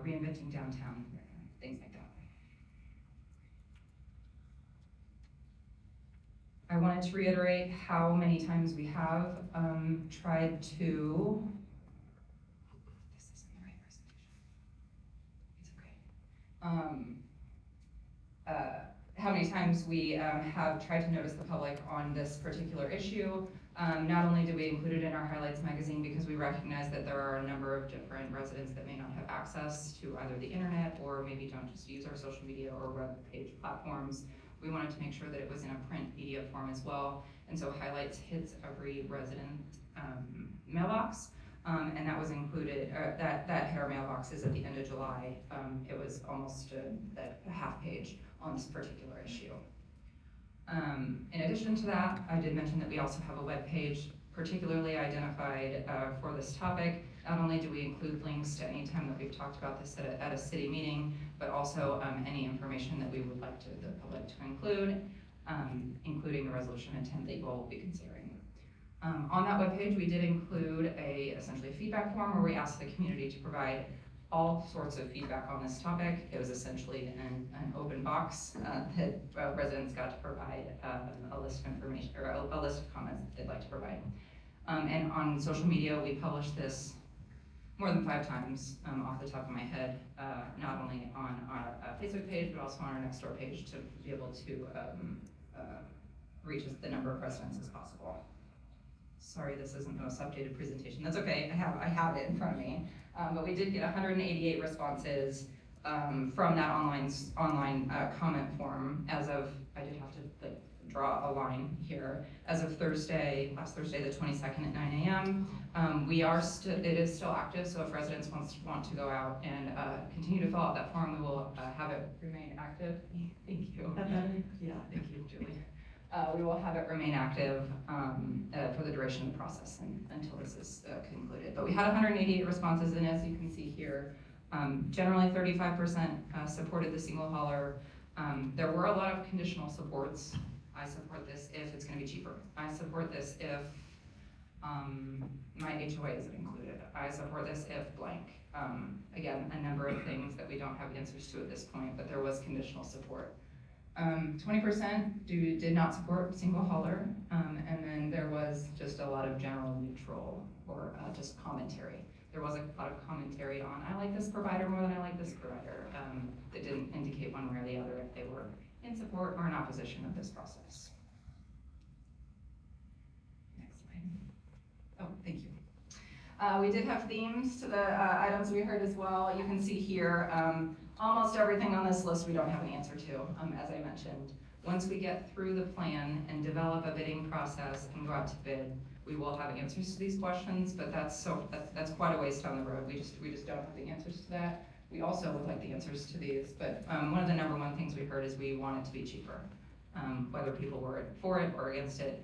reinventing downtown, things like that. I wanted to reiterate how many times we have tried to, this isn't the right presentation. It's okay. How many times we have tried to notice the public on this particular issue. Not only do we include it in our highlights magazine because we recognize that there are a number of different residents that may not have access to either the internet or maybe don't just use our social media or web page platforms. We wanted to make sure that it was in a print media form as well. And so highlights hits every resident mailbox. And that was included, that hit our mailboxes at the end of July. It was almost a half page on this particular issue. In addition to that, I did mention that we also have a web page particularly identified for this topic. Not only do we include links to any time that we've talked about this at a city meeting, but also any information that we would like the public to include, including the resolution intent that you all will be considering. On that webpage, we did include essentially a feedback form where we asked the community to provide all sorts of feedback on this topic. It was essentially an open box that residents got to provide a list of information or a list of comments that they'd like to provide. And on social media, we published this more than 5 times off the top of my head, not only on our Facebook page, but also on our Nextdoor page to be able to reach the number of residents as possible. Sorry, this isn't the most updated presentation. That's okay, I have it in front of me. But we did get 188 responses from that online comment form as of, I did have to like draw a line here, as of last Thursday, the 22nd at 9 a.m. It is still active, so if residents want to go out and continue to fill out that form, we will have it remain active. Thank you. Yeah. Thank you, Julie. We will have it remain active for the duration of the process until this is concluded. But we had 188 responses, and as you can see here, generally 35% supported the single hauler. There were a lot of conditional supports. I support this if it's gonna be cheaper. I support this if my HOA isn't included. I support this if blank. Again, a number of things that we don't have answers to at this point, but there was conditional support. 20% did not support single hauler, and then there was just a lot of general neutral or just commentary. There was a lot of commentary on, I like this provider more than I like this provider, that didn't indicate one way or the other if they were in support or in opposition of this process. Next slide. Oh, thank you. We did have themes to the items we heard as well. You can see here, almost everything on this list we don't have an answer to, as I mentioned. Once we get through the plan and develop a bidding process and go out to bid, we will have answers to these questions, but that's quite a ways down the road. We just don't have the answers to that. We also would like the answers to these, but one of the number one things we heard is we want it to be cheaper. Whether people were for it or against it,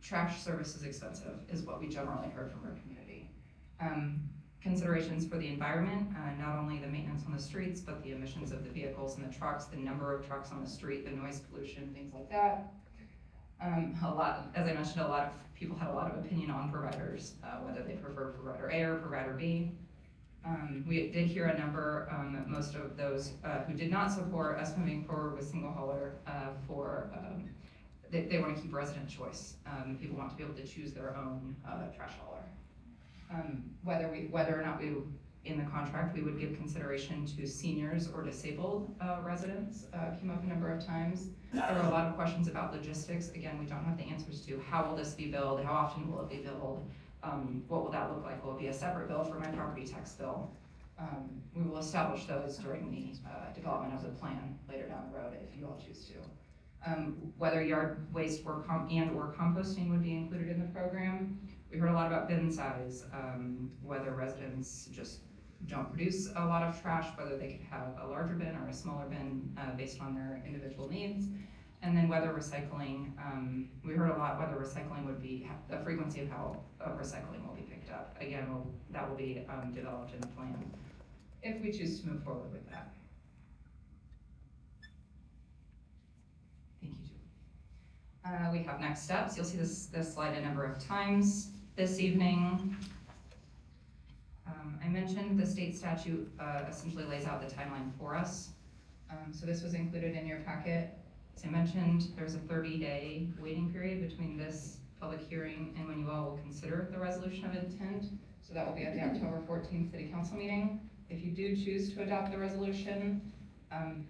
trash service is expensive, is what we generally heard from our community. Considerations for the environment, not only the maintenance on the streets, but the emissions of the vehicles and the trucks, the number of trucks on the street, the noise pollution, things like that. As I mentioned, a lot of people had a lot of opinion on providers, whether they prefer provider A or provider B. We did hear a number, most of those who did not support us moving forward with single hauler they want to keep resident choice. People want to be able to choose their own trash hauler. Whether or not in the contract, we would give consideration to seniors or disabled residents came up a number of times. There were a lot of questions about logistics. Again, we don't have the answers to how will this be billed, how often will it be billed, what will that look like? Will it be a separate bill for my property tax bill? We will establish those during the development of the plan later down the road if you all choose to. Whether yard waste or composting would be included in the program. We heard a lot about bin size, whether residents just don't produce a lot of trash, whether they could have a larger bin or a smaller bin based on their individual needs. And then whether recycling, we heard a lot whether recycling would be, the frequency of how recycling will be picked up. Again, that will be developed in the plan if we choose to move forward with that. Thank you, Julie. We have next steps. You'll see this slide a number of times this evening. I mentioned the state statute essentially lays out the timeline for us. So this was included in your packet. As I mentioned, there's a 30-day waiting period between this public hearing and when you all will consider the resolution of intent. So that will be at the October 14th City Council meeting. If you do choose to adopt the resolution,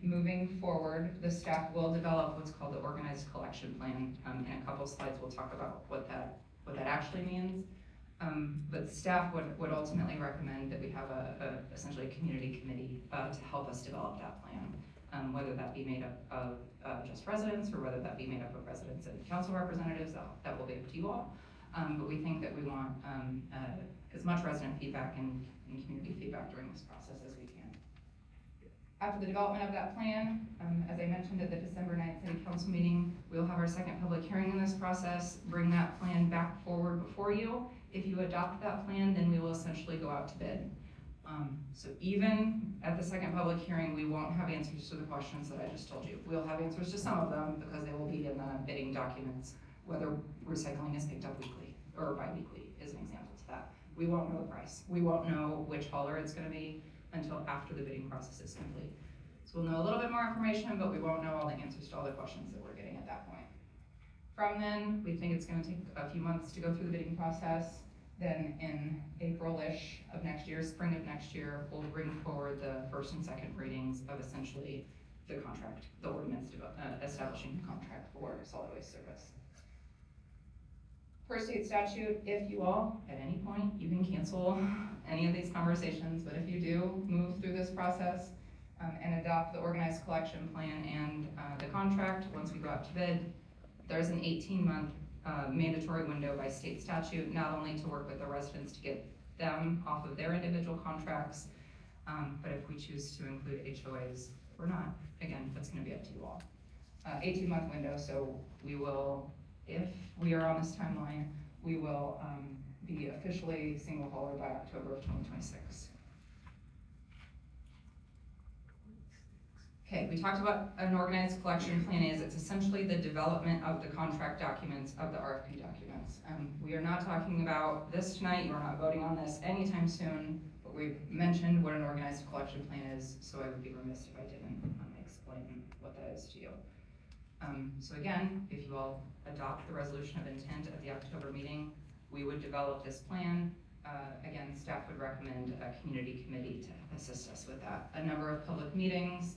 moving forward, the staff will develop what's called the organized collection plan. In a couple of slides, we'll talk about what that actually means. But staff would ultimately recommend that we have essentially a community committee to help us develop that plan, whether that be made up of just residents or whether that be made up of residents and council representatives. That will be up to you all. But we think that we want as much resident feedback and community feedback during this process as we can. After the development of that plan, as I mentioned at the December 9th City Council meeting, we'll have our second public hearing in this process, bring that plan back forward before you. If you adopt that plan, then we will essentially go out to bid. So even at the second public hearing, we won't have answers to the questions that I just told you. We'll have answers to some of them because they will be in the bidding documents, whether recycling is picked up weekly or bi-weekly is an example to that. We won't know the price. We won't know which hauler it's gonna be until after the bidding process is complete. So we'll know a little bit more information, but we won't know all the answers to all the questions that we're getting at that point. From then, we think it's gonna take a few months to go through the bidding process. Then in April-ish of next year, spring of next year, we'll bring forward the first and second readings of essentially the contract, the ordinance establishing the contract for solid waste service. Per state statute, if you all, at any point, you can cancel any of these conversations, but if you do move through this process and adopt the organized collection plan and the contract, once we go out to bid, there's an 18-month mandatory window by state statute, not only to work with the residents to get them off of their individual contracts, but if we choose to include HOAs or not, again, that's gonna be up to you all. 18-month window, so we will, if we are on this timeline, we will be officially single hauler by October of 2026. Okay, we talked about an organized collection plan is, it's essentially the development of the contract documents, of the RFP documents. We are not talking about this tonight, you are not voting on this anytime soon, but we've mentioned what an organized collection plan is, so I would be remiss if I didn't explain what that is to you. So again, if you all adopt the resolution of intent at the October meeting, we would develop this plan. Again, staff would recommend a community committee to assist us with that. A number of public meetings,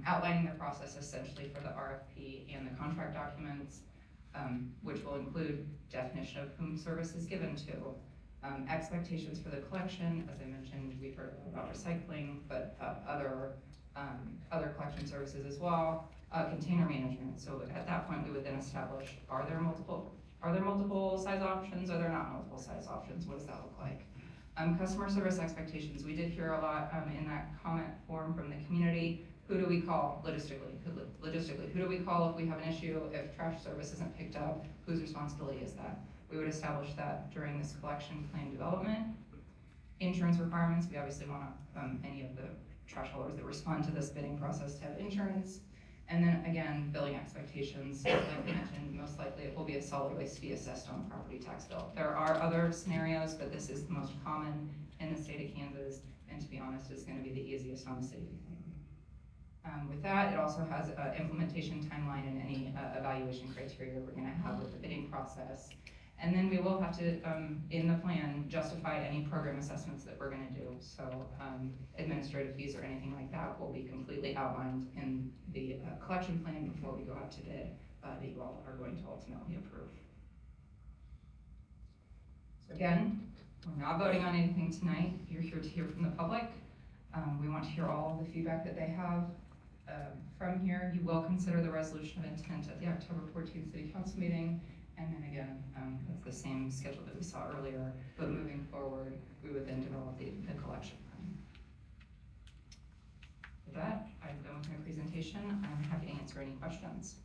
outlining the process essentially for the RFP and the contract documents, which will include definition of whom service is given to, expectations for the collection. As I mentioned, we've heard about recycling, but other collection services as well. Container management. So at that point, we would then establish: are there multiple size options? Are there not multiple size options? What does that look like? Customer service expectations. We did hear a lot in that comment form from the community. Who do we call logistically? Who do we call if we have an issue? If trash service isn't picked up, whose responsibility is that? We would establish that during this collection plan development. Insurance requirements. We obviously want any of the trash haulers that respond to this bidding process to have insurance. And then again, billing expectations. Like I mentioned, most likely it will be a solid waste fee assessed on the property tax bill. There are other scenarios, but this is the most common in the state of Kansas, and to be honest, it's gonna be the easiest on the city. With that, it also has an implementation timeline and any evaluation criteria we're gonna have with the bidding process. And then we will have to, in the plan, justify any program assessments that we're gonna do. So administrative fees or anything like that will be completely outlined in the collection plan before we go out to bid that you all are going to ultimately approve. So again, we're not voting on anything tonight. You're here to hear from the public. We want to hear all of the feedback that they have. From here, you will consider the resolution of intent at the October 14th City Council meeting. And then again, that's the same schedule that we saw earlier, but moving forward, we would then develop the collection plan. With that, I'm done with my presentation. I'm happy to answer any questions.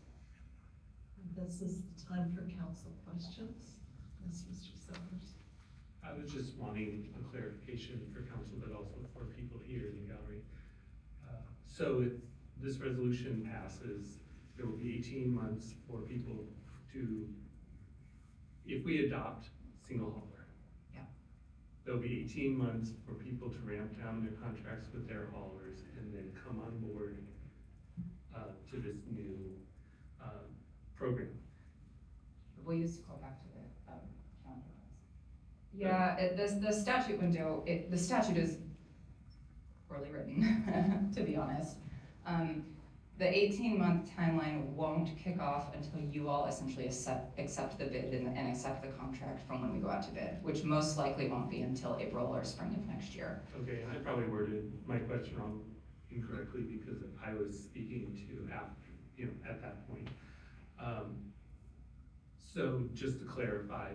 This is the time for council questions. Yes, Mr. Sellers. I was just wanting a clarification for council, but also for people here in the gallery. So if this resolution passes, there will be 18 months for people to, if we adopt single hauler. Yeah. There'll be 18 months for people to ramp down their contracts with their haulers and then come on board to this new program. We'll use to call back to the calendar. Yeah, the statute window, the statute is poorly written, to be honest. The 18-month timeline won't kick off until you all essentially accept the bid and accept the contract from when we go out to bid, which most likely won't be until April or spring of next year. Okay, and I probably worded my question wrong incorrectly because I was speaking to at that point. So just to clarify,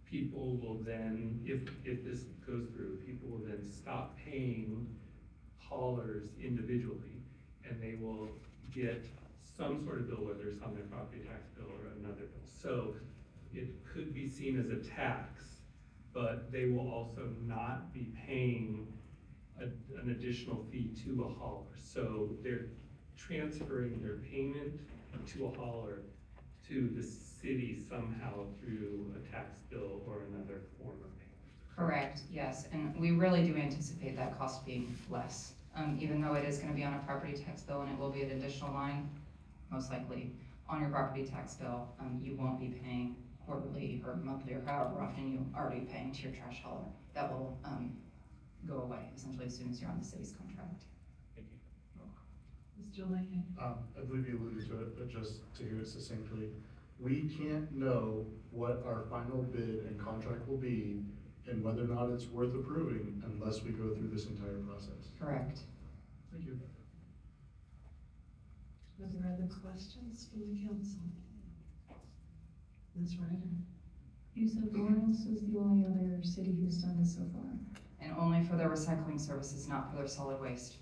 people will then, if this goes through, people will then stop paying haulers individually, and they will get some sort of bill, whether it's on their property tax bill or another bill. So it could be seen as a tax, but they will also not be paying an additional fee to a hauler. So they're transferring their payment to a hauler to the city somehow through a tax bill or another form of payment. Correct, yes, and we really do anticipate that cost being less. Even though it is gonna be on a property tax bill and it will be an additional line, most likely on your property tax bill, you won't be paying quarterly or monthly or however often you already paying to your trash hauler. That will go away essentially as soon as you're on the city's contract. Thank you. Mr. Leahy. I believe you alluded to it, but just to hear it succinctly, we can't know what our final bid and contract will be and whether or not it's worth approving unless we go through this entire process. Correct. Thank you. Are there other questions from the council? Ms. Ryder? You said Lawrence was the only other city who's done this so far. And only for their recycling services, not for their solid waste.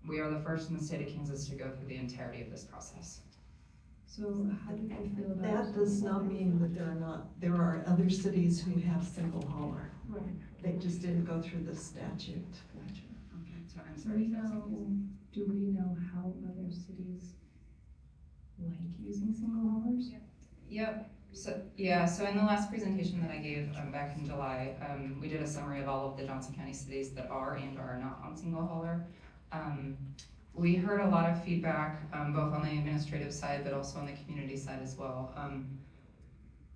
We are the first in the state of Kansas to go through the entirety of this process. So how do they feel about? That does not mean that there are other cities who have single hauler. Right. They just didn't go through the statute. Gotcha. Okay, so I'm Do sorry. we know how other cities like using single haulers? Yep, so, yeah, so in the last presentation that I gave back in July, we did a summary of all of the Johnson County cities that are and are not on single hauler. We heard a lot of feedback, both on the administrative side, but also on the community side as well.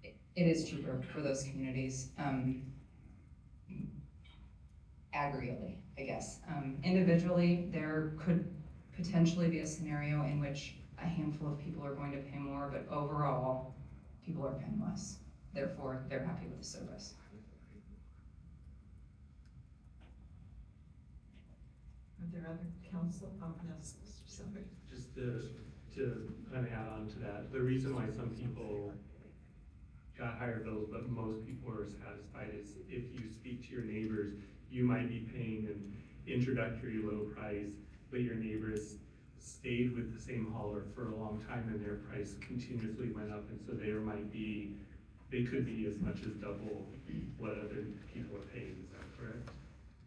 It is cheaper for those communities, aggregately, I guess. Individually, there could potentially be a scenario in which a handful of people are going to pay more, but overall, people are paying less. Therefore, they're happy with the service. Are there other council, yes, Mr. Silver? Just to kind of add on to that, the reason why some people got higher bills, but most people are satisfied is if you speak to your neighbors, you might be paying an introductory low price, but your neighbors stayed with the same hauler for a long time and their price continuously went up, and so they could be as much as double what other people are paying, is that correct?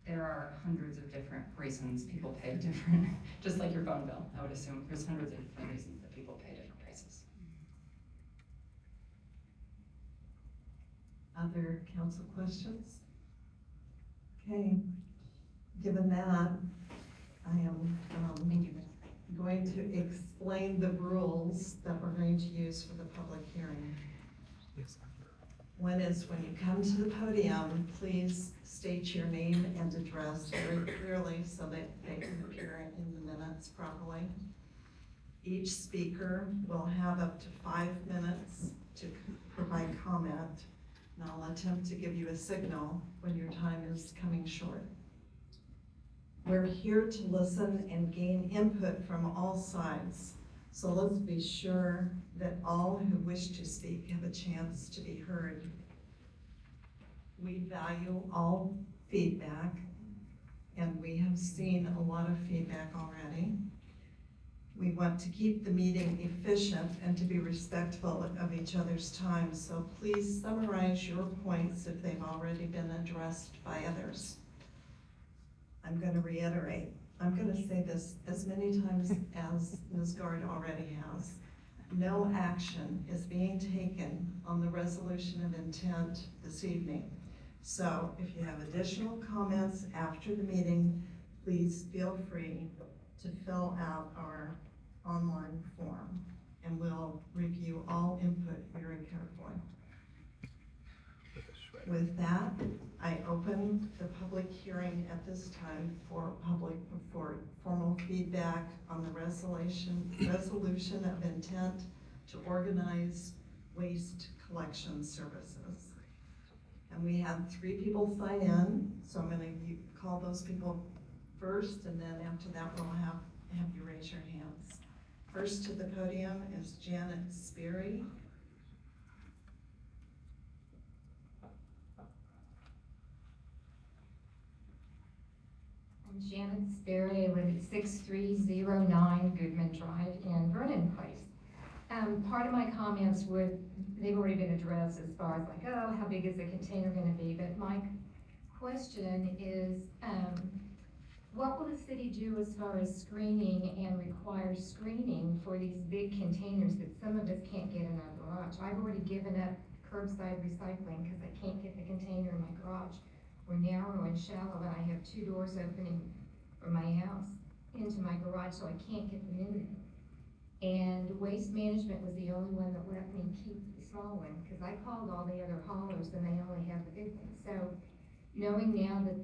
There are hundreds of different reasons people pay different, just like your phone bill, I would assume. There's hundreds of different reasons that people pay different prices. Other council questions? Okay, given that, I am going to explain the rules that we're going to use for the public hearing. One is when you come to the podium, please state your name and address very clearly so that they can appear in the minutes properly. Each speaker will have up to 5 minutes to provide comment, and I'll attempt to give you a signal when your time is coming short. We're here to listen and gain input from all sides, so let's be sure that all who wish to speak have a chance to be heard. We value all feedback, and we have seen a lot of feedback already. We want to keep the meeting efficient and to be respectful of each other's time, so please summarize your points if they've already been addressed by others. I'm going to reiterate. I'm going to say this as many times as Ms. Gard already has. No action is being taken on the resolution of intent this evening. So if you have additional comments after the meeting, please feel free to fill out our online form, and we'll review all input very carefully. With that, I open the public hearing at this time for formal feedback on the resolution of intent to organize waste collection services. And we have 3 people sign in, so I'm gonna call those people first, and then after that we'll have you raise your hands. First to the podium is Janet Sperry. I'm Janet Sperry. I live at 6309 Goodman Drive in Vernon Place. Part of my comments they've already been addressed as far as like, oh, how big is the container going to be? But my question is, what will the city do as far as screening and require screening for these big containers that some of us can't get in our garage? I've already given up curbside recycling because I can't get the container in my garage. We're narrow and shallow, and I have 2 doors opening from my house into my garage, so I can't get them in there. And Waste Management was the only one that let me keep the small one, because I called all the other haulers and they only have the big one. So knowing now that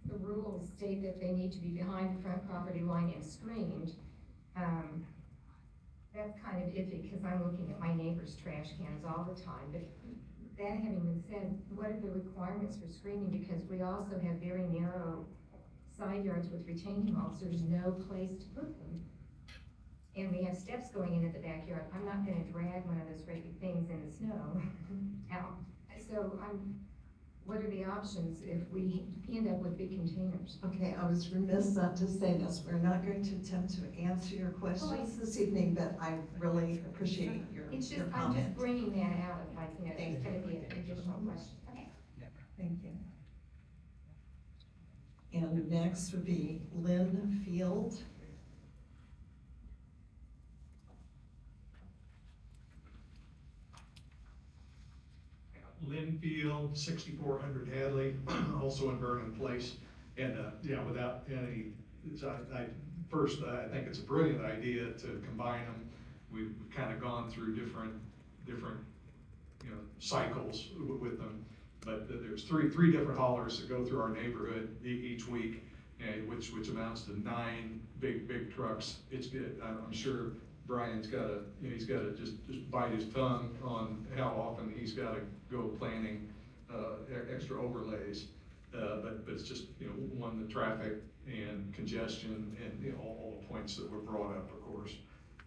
the rules state that they need to be behind the front property line and screened, that's kind of iffy, because I'm looking at my neighbor's trash cans all the time, but that having been said, what are the requirements for screening? Because we also have very narrow side yards with retaining walls, there's no place to put them. And we have steps going in at the backyard, I'm not gonna drag one of those great big things in the snow out. So what are the options if we end up with big containers? Okay, I was remiss not to say this. We're not going to attempt to answer your questions this evening, but I really appreciate your It's just, your I'm comment. just bringing that out of like, you know, Thank there's you. gonna be an additional question. Okay. Thank you. And next would be Lynn Field. Linfield, 6400 Hadley, also in Vernon Place. And, without any, I think it's a brilliant idea to combine them. We've kind of gone through different, cycles with them. But there's three different haulers that go through our neighborhood each week, which amounts to 9 big trucks. It's good. I'm sure Brian's he's gotta just bite his tongue on how often he's gotta go planning, extra overlays. But it's just, one, the traffic and congestion and, all the points that were brought up, of course.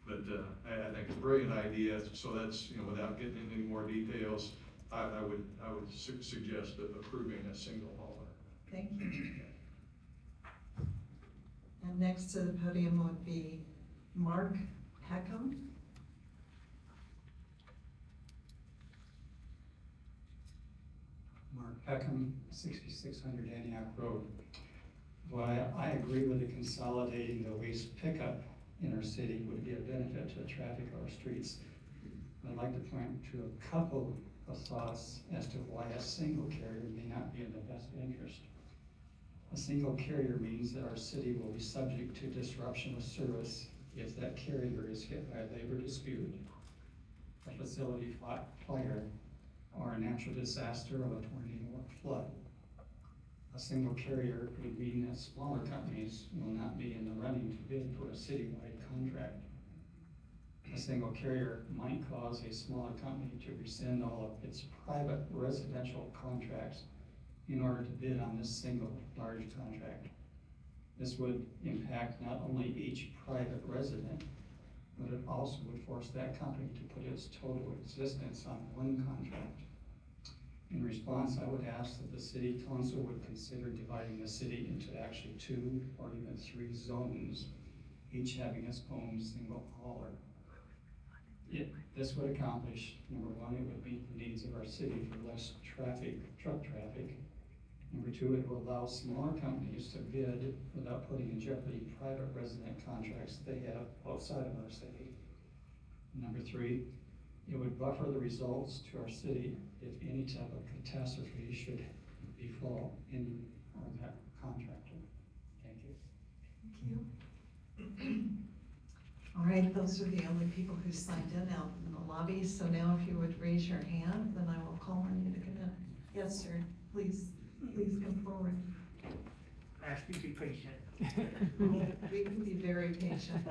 But, I think it's a brilliant idea, so that's, without getting into any more details, I would suggest approving a single hauler. Thank you. And next to the podium would be Mark Peckham. Mark Peckham, 6600 Antioch Road. Well, I agree with the consolidating the waste pickup in our city would be a benefit to the traffic of our streets. I'd like to point to a couple of thoughts as to why a single carrier may not be in the best interest. A single carrier means that our city will be subject to disruption of service if that carrier is hit by a labor dispute, a facility fire, or a natural disaster of a tornado or flood. A single carrier would mean that smaller companies will not be in the running to bid for a citywide contract. A single carrier might cause a smaller company to rescind all of its private residential contracts in order to bid on this single large contract. This would impact not only each private resident, but it also would force that company to put its total existence on one contract. In response, I would ask that the city council would consider dividing the city into actually 2 or even 3 zones, each having its own single hauler. This would accomplish, number 1, it would meet the needs of our city for less truck traffic. Number 2, it will allow smaller companies to bid without putting in jeopardy private resident contracts they have outside of our city. Number 3, it would buffer the results to our city if any type of catastrophe should befall any of that contractor. Thank you. Thank you. All right, those are the only people who signed in out in the lobby. So now if you would raise your hand, then I will call on you to come in. Yes, sir. Please come forward. Ask you to be patient. We can be very patient.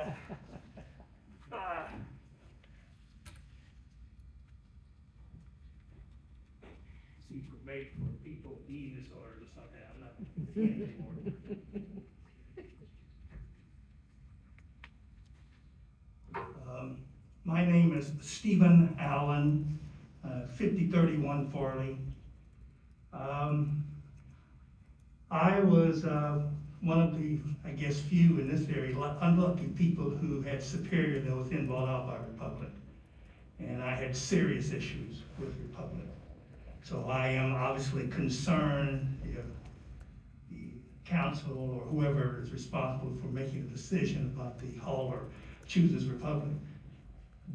Seats were made for people with eating disorders or something. I'm not a fan anymore. My name is Stephen Allen, 5031 Farley. I was one of the, I guess, few in this area unlucky people who had Superior that was then bought out by Republic. And I had serious issues with Republic. So I am obviously concerned if the council or whoever is responsible for making a decision about the hauler chooses Republic.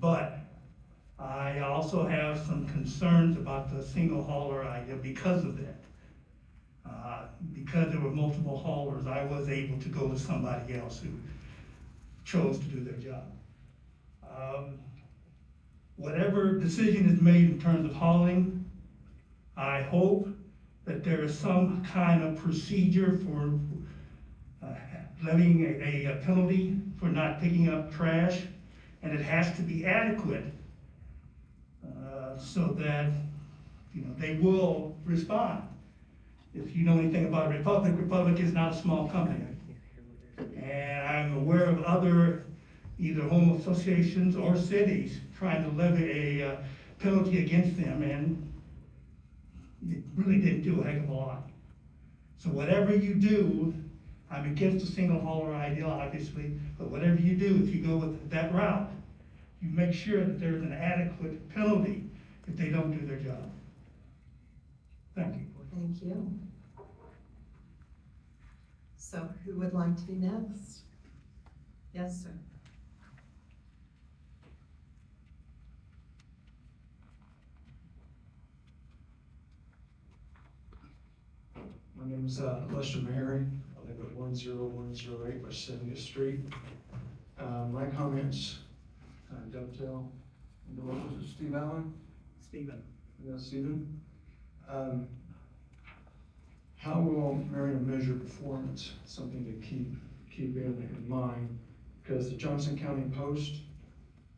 But I also have some concerns about the single hauler idea because of that. Because there were multiple haulers, I was able to go to somebody else who chose to do their job. Whatever decision is made in terms of hauling, I hope that there is some kind of procedure for levying a penalty for not picking up trash and it has to be adequate, so that, they will respond. If you know anything about Republic is not a small company. And I'm aware of other, either home associations or cities trying to levy a penalty against them, and it really didn't do a heck of a lot. So whatever you do, I'm against the single hauler idea, obviously, but whatever you do, if you go with that route, you make sure that there's an adequate penalty if they don't do their job. Thank you. Thank you. So who would like to be next? Yes, sir. My name is Lester Merriam. I live at 10108 West 70th Street. My comments dovetail into what was it, Steve Allen? Stephen. Yeah, Stephen. How will Merriam measure performance? Something to keep in mind, because the Johnson County Post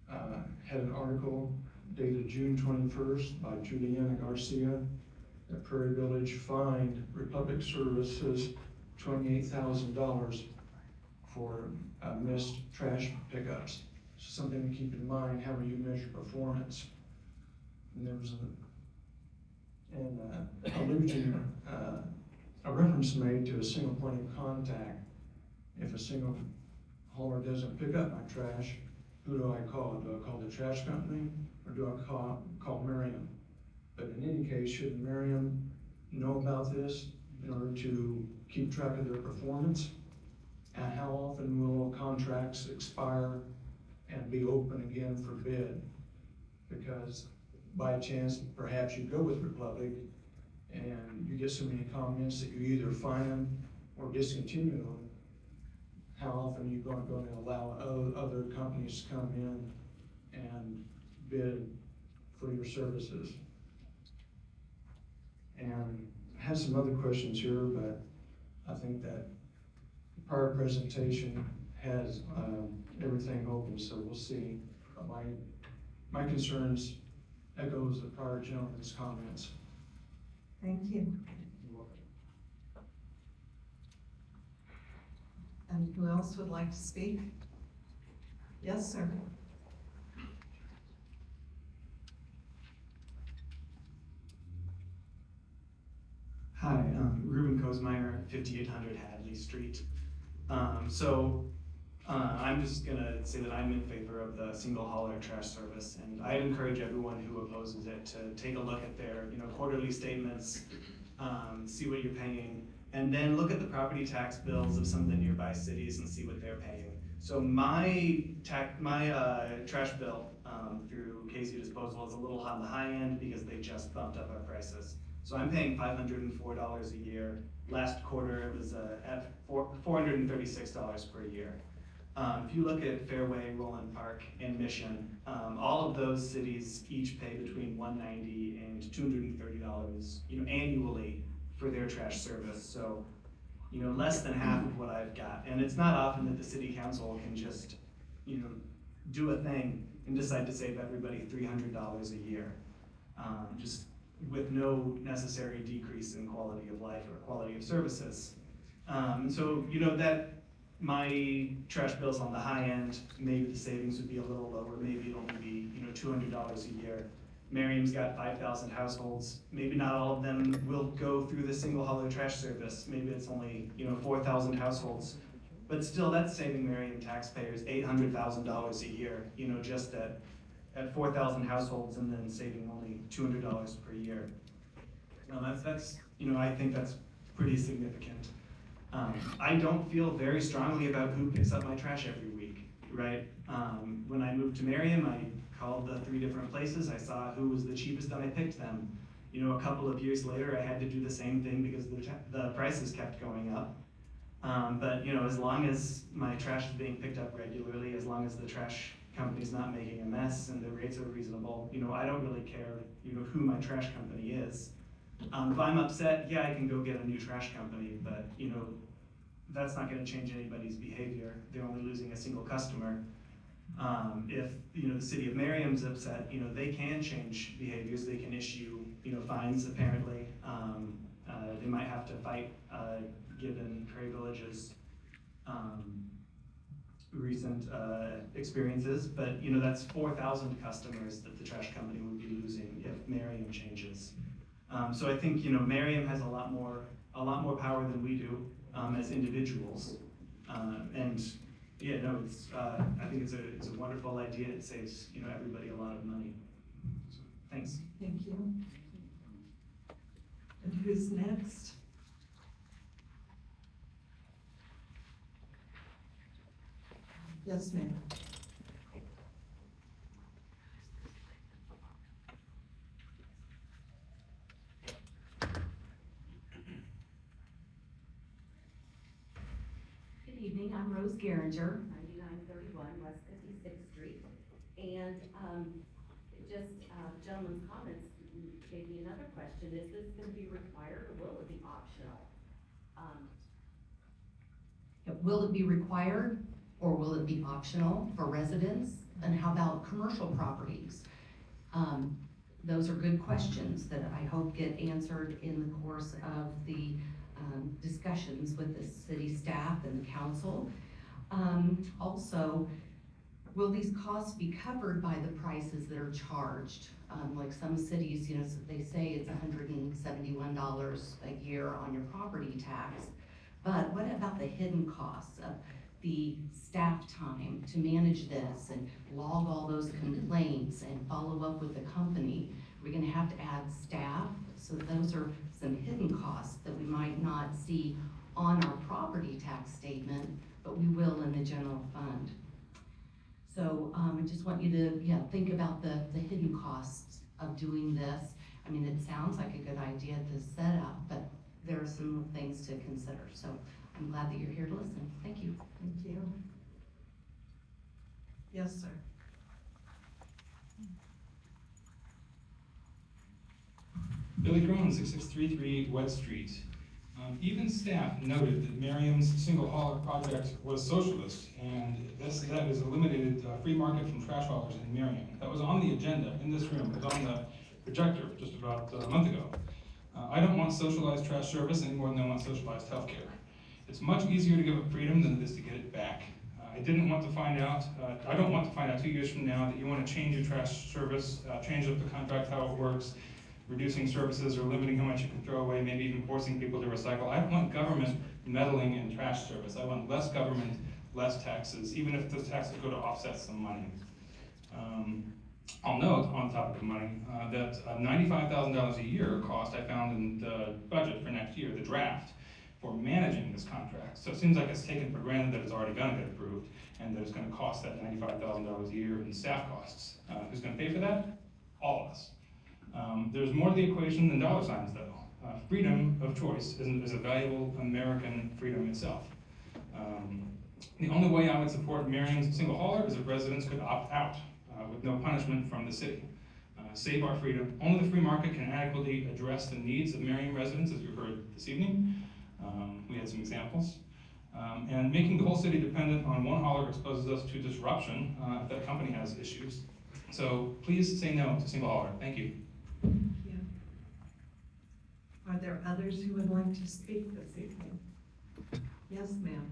had an article dated June 21st by Juliana Garcia that Prairie Village fined Republic Services $28,000 for missed trash pickups. So something to keep in mind, how you measure performance. And there was a reference made to a single point of contact. If a single hauler doesn't pick up my trash, who do I call? Do I call the trash company, or do I call Merriam? But in any case, should Merriam know about this in order to keep track of their performance? And how often will contracts expire and be open again for bid? Because by chance, perhaps you go with Republic and you get so many comments that you either fine them or discontinue them. How often are you going to allow other companies to come in and bid for your services? And I have some other questions here, but I think that the prior presentation has everything open, so we'll see. My concerns echoes the prior gentleman's comments. Thank you. And who else would like to speak? Yes, sir. Hi, Ruben Kozmeyer, 5800 Hadley Street. I'm just gonna say that I'm in favor of the single hauler trash service, and I encourage everyone who opposes it to take a look at their, quarterly statements, see what you're paying, and then look at the property tax bills of some of the nearby cities and see what they're paying. So my trash bill through KZU Disposal is a little on the high end because they just bumped up our prices. So I'm paying $504 a year. Last quarter it was at $436 per year. If you look at Fairway, Roland Park, and Mission, all of those cities each pay between $190 and $230, annually for their trash service. So, less than half of what I've got. And it's not often that the city council can just, do a thing and decide to save everybody $300 a year, just with no necessary decrease in quality of life or quality of services. So, that my trash bill's on the high end, maybe the savings would be a little lower, maybe it'll only be, $200 a year. Merriam's got 5,000 households, maybe not all of them will go through the single hauler trash service, maybe it's only, 4,000 households. But still, that's saving Merriam taxpayers $800,000 a year, just at 4,000 households, and then saving only $200 per year. That's I think that's pretty significant. I don't feel very strongly about who picks up my trash every week, right? When I moved to Merriam, I called the 3 different places. I saw who was the cheapest and I picked them. A couple of years later, I had to do the same thing because the prices kept going up. But as long as my trash is being picked up regularly, as long as the trash company's not making a mess and the rates are reasonable, I don't really care, who my trash company is. If I'm upset, yeah, I can go get a new trash company, but that's not gonna change anybody's behavior. They're only losing a single customer. If, the city of Merriam's upset, they can change behaviors, they can issue, fines apparently. They might have to fight, given Prairie Village's, recent, experiences, but, that's 4,000 customers that the trash company would be losing if Merriam changes. So I think, Merriam has a lot more power than we do, as individuals. And yeah, no, I think it's a wonderful idea. It saves, everybody a lot of money. So, thanks. Thank you. And who's next? Yes, ma'am. Good evening, I'm Rose Geringer, 9931 West 56th Street. And gentleman's comments gave me another question. Is this going to be required or will it be optional? Will it be required or will it be optional for residents? And how about commercial properties? Those are good questions that I hope get answered in the course of the discussions with the city staff and the council. Also, will these costs be covered by the prices that are charged? Like some cities, they say it's $171 a year on your property tax. But what about the hidden costs of the staff time to manage this and log all those complaints and follow up with the company? We're gonna have to add staff, so those are some hidden costs that we might not see on our property tax statement, but we will in the general fund. So I just want you to think about the hidden costs of doing this. I mean, it sounds like a good idea to set up, but there are some things to consider. So I'm glad that you're here to listen. Thank you. Thank you. Yes, sir. Billy Crone, 6633 West Street. Even staff noted that Merriam's single hauler project was socialist, and that has eliminated free market from trash haulers in Merriam. That was on the agenda in this room. It was on the projector just about a month ago. I don't want socialized trash service any more than I want socialized healthcare. It's much easier to give up freedom than it is to get it back. I don't want to find out 2 years from now that you want to change your trash service, change up the contract, how it works, reducing services or limiting how much you can throw away, maybe even forcing people to recycle. I don't want government meddling in trash service. I want less government, less taxes, even if those taxes go to offset some money. I'll note, on top of the money, that $95,000 a year cost I found in the budget for next year, the draft, for managing this contract. So it seems like it's taken for granted that it's already gonna get approved and that it's gonna cost that $95,000 a year in staff costs. Who's gonna pay for that? All of us. There's more to the equation than dollar signs though. Freedom of choice is a valuable American freedom itself. The only way I would support Merriam's single hauler is if residents could opt out with no punishment from the city. Save our freedom. Only the free market can adequately address the needs of Merriam residents, as you heard this evening. We had some examples. And making the whole city dependent on one hauler exposes us to disruption if that company has issues. So please say no to single hauler. Thank you. Thank you. Are there others who would like to speak this evening? Yes, ma'am.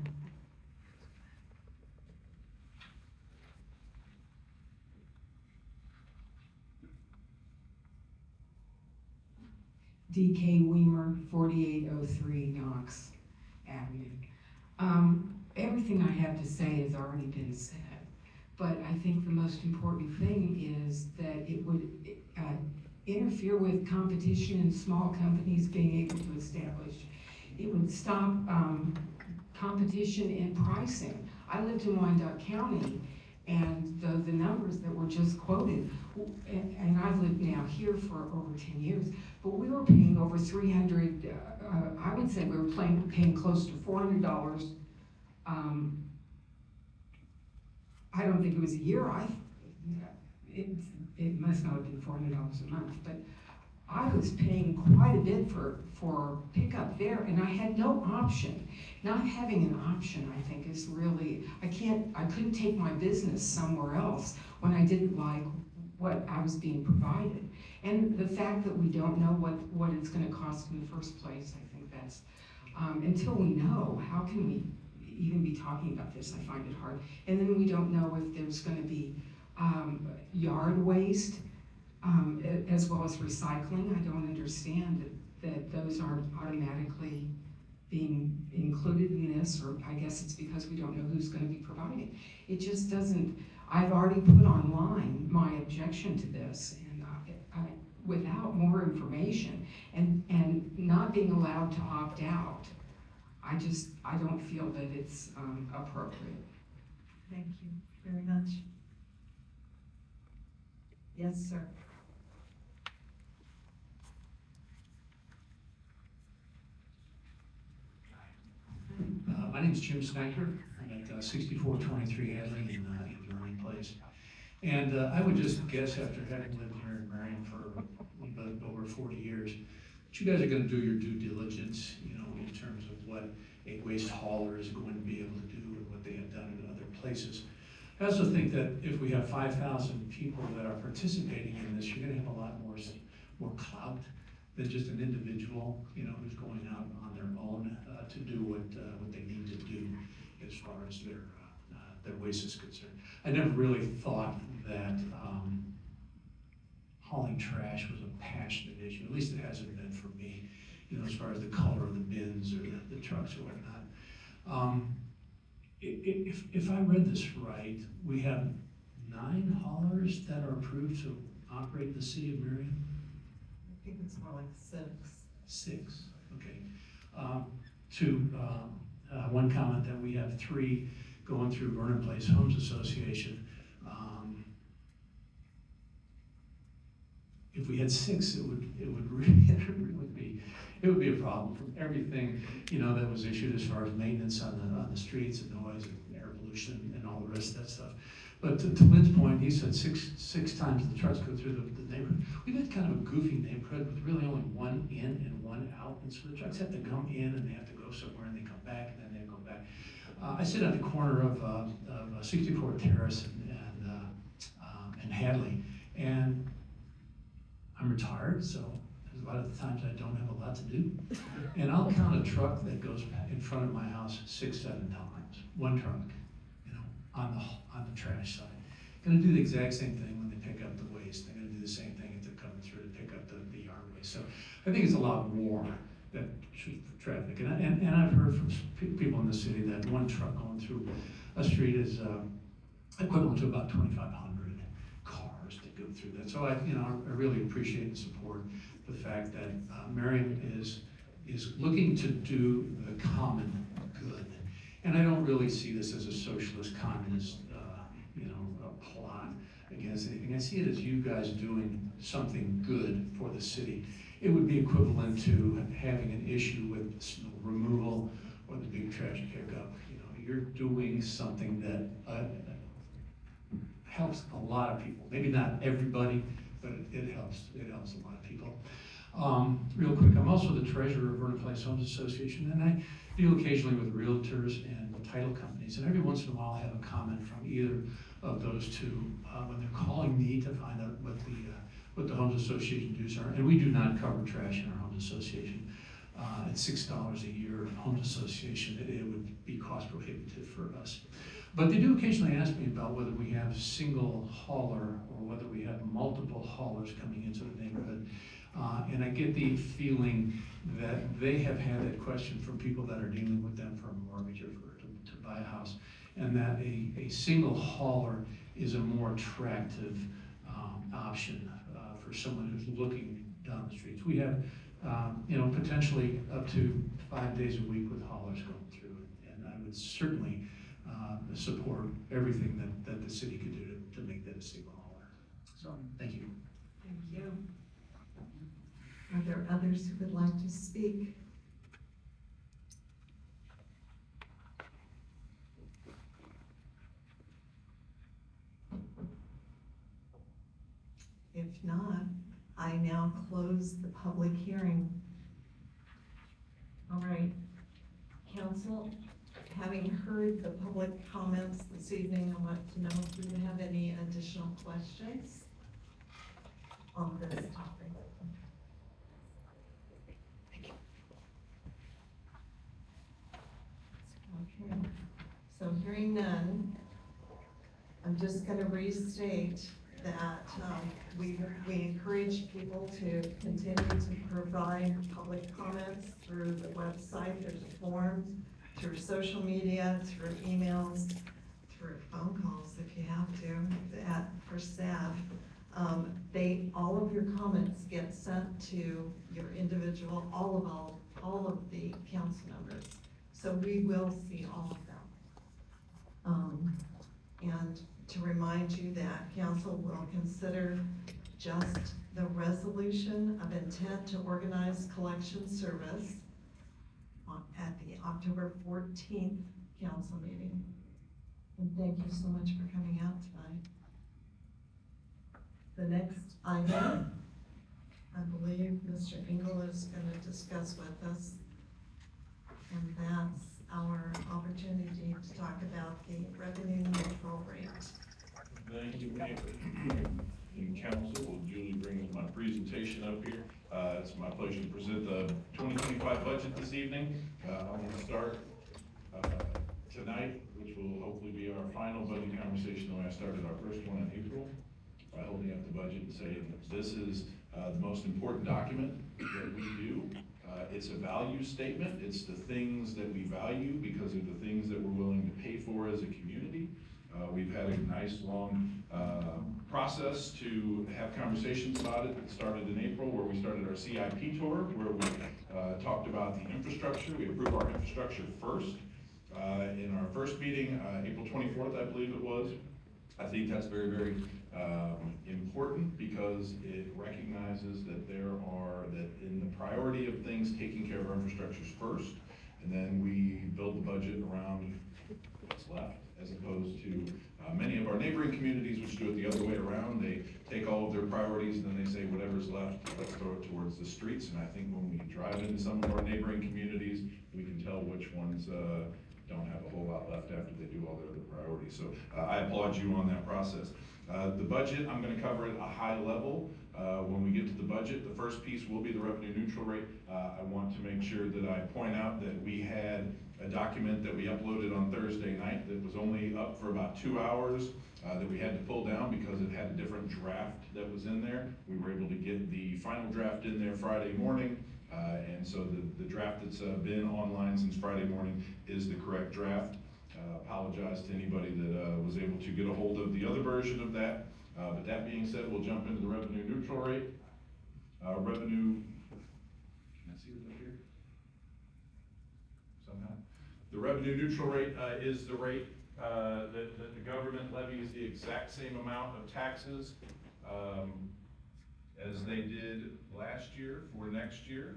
DK Weimer, 4803 Knox Avenue. Everything I have to say has already been said, but I think the most important thing is that it would interfere with competition in small companies being able to establish. It would stop competition in pricing. I lived in Wyandotte County, and the numbers that were just quoted, and I've lived now here for over 10 years, but we were paying over 300, I would say we were paying close to $400. I don't think it was a year, it must not have been $400 a month, but I was paying quite a bit for pickup there, and I had no option. Not having an option, I think, is really, I couldn't take my business somewhere else when I didn't like what I was being provided. And the fact that we don't know what it's gonna cost in the first place, I think that's, until we know, how can we even be talking about this? I find it hard. And then we don't know if there's gonna be yard waste, as well as recycling. I don't understand that those aren't automatically being included in this, or I guess it's because we don't know who's gonna be providing. It just doesn't, I've already put online my objection to this, and without more information and not being allowed to opt out, I don't feel that it's appropriate. Thank you very much. Yes, sir. My name's Jim Sniker. I'm at 6423 Hadley in Merriam Place. And I would just guess, after having lived here in Merriam for a little bit over 40 years, that you guys are going to do your due diligence, in terms of what a waste hauler is going to be able to do and what they have done in other places. I also think that if we have 5,000 people that are participating in this, you're going to have a lot more clout than just an individual, who's going out on their own to do what they need to do as far as their waste is concerned. I never really thought that hauling trash was a passionate issue. At least it hasn't been for me, as far as the color of the bins or the trucks or whatnot. If I read this right, we have 9 haulers that are approved to operate in the city of Merriam? I think it's more like 6. 6, okay. One comment that we have 3 going through Vernon Place Homes Association. If we had 6, it would be a problem from everything, that was issued as far as maintenance on the streets and noise and air pollution and all the rest of that stuff. But to Lynn's point, he said six times the trucks go through the neighborhood. We've got kind of a goofy neighborhood with really only one in and one out, and so the trucks have to come in and they have to go somewhere and they come back and then they go back. I sit at the corner of 64 Terrace and Hadley, and I'm retired, so there's a lot of the times I don't have a lot to do. And I'll count a truck that goes in front of my house 6, 7 times. One truck, on the trash side. Gonna do the exact same thing when they pick up the waste. They're gonna do the same thing if they're coming through to pick up the yard waste. So I think it's a lot more that should for traffic. And I've heard from people in the city that one truck going through a street is equivalent to about 2,500 cars that go through that. So I really appreciate and support the fact that Merriam is looking to do the common good. And I don't really see this as a socialist, communist, a plot against anything. I see it as you guys doing something good for the city. It would be equivalent to having an issue with snow removal or the big trash pickup. You're doing something that helps a lot of people. Maybe not everybody, but it helps. It helps a lot of people. Real quick, I'm also the treasurer of Vernon Place Homes Association, and I deal occasionally with realtors and title companies. And every once in a while, I have a comment from either of those two when they're calling me to find out what the Homes Association dues are. And we do not cover trash in our Homes Association. At $6 a year, Homes Association, it would be cost prohibitive for us. But they do occasionally ask me about whether we have single hauler or whether we have multiple haulers coming into the neighborhood. And I get the feeling that they have had that question from people that are dealing with them for a mortgage or to buy a house, and that a single hauler is a more attractive option for someone who's looking down the streets. We have potentially up to 5 days a week with haulers going through, and I would certainly support everything that the city could do to make that a single hauler. So, thank you. Thank you. Are there others who would like to speak? If not, I I now close the public hearing. All right, council, having heard the public comments this evening, I want to know if you have any additional questions on this topic. Okay, so hearing none, I'm just gonna restate that we encourage people to continue to provide public comments through the website. There's a form, through social media, through emails, through phone calls if you have to, for staff. All of your comments get sent to your individual, all of the council members. So we will see all of them. And to remind you that council will consider just the resolution of intent to organize collection service at the October 14th council meeting. And thank you so much for coming out tonight. The next item, I believe Mr. Engel is going to discuss with us, and that's our opportunity to talk about the revenue neutral rate. Thank you, Mayor. And council, Julie brings my presentation up here. It's my pleasure to present the 2025 budget this evening. I want to start tonight, which will hopefully be our final budget conversation, the way I started our first one in April, by holding up the budget and saying that this is the most important document that we do. It's a value statement. It's the things that we value because of the things that we're willing to pay for as a community. We've had a nice long process to have conversations about it. It started in April where we started our CIP tour, where we talked about the infrastructure. We approved our infrastructure first. In our first meeting, April 24th, I believe it was. I think that's very, very important because it recognizes that that in the priority of things, taking care of our infrastructures first, and then we build the budget around what's left, as opposed to many of our neighboring communities which do it the other way around. They take all of their priorities and then they say whatever's left, let's throw it towards the streets. And I think when we drive into some of our neighboring communities, we can tell which ones don't have a whole lot left after they do all their other priorities. So I applaud you on that process. The budget, I'm going to cover at a high level. When we get to the budget, the first piece will be the revenue neutral rate. I want to make sure that I point out that we had a document that we uploaded on Thursday night that was only up for about 2 hours that we had to pull down because it had a different draft that was in there. We were able to get the final draft in there Friday morning. And so the draft that's been online since Friday morning is the correct draft. Apologize to anybody that was able to get a hold of the other version of that. But that being said, we'll jump into the revenue neutral rate. Revenue, can I see it up here? Somehow. The revenue neutral rate is the rate that the government levies the exact same amount of taxes as they did last year for next year.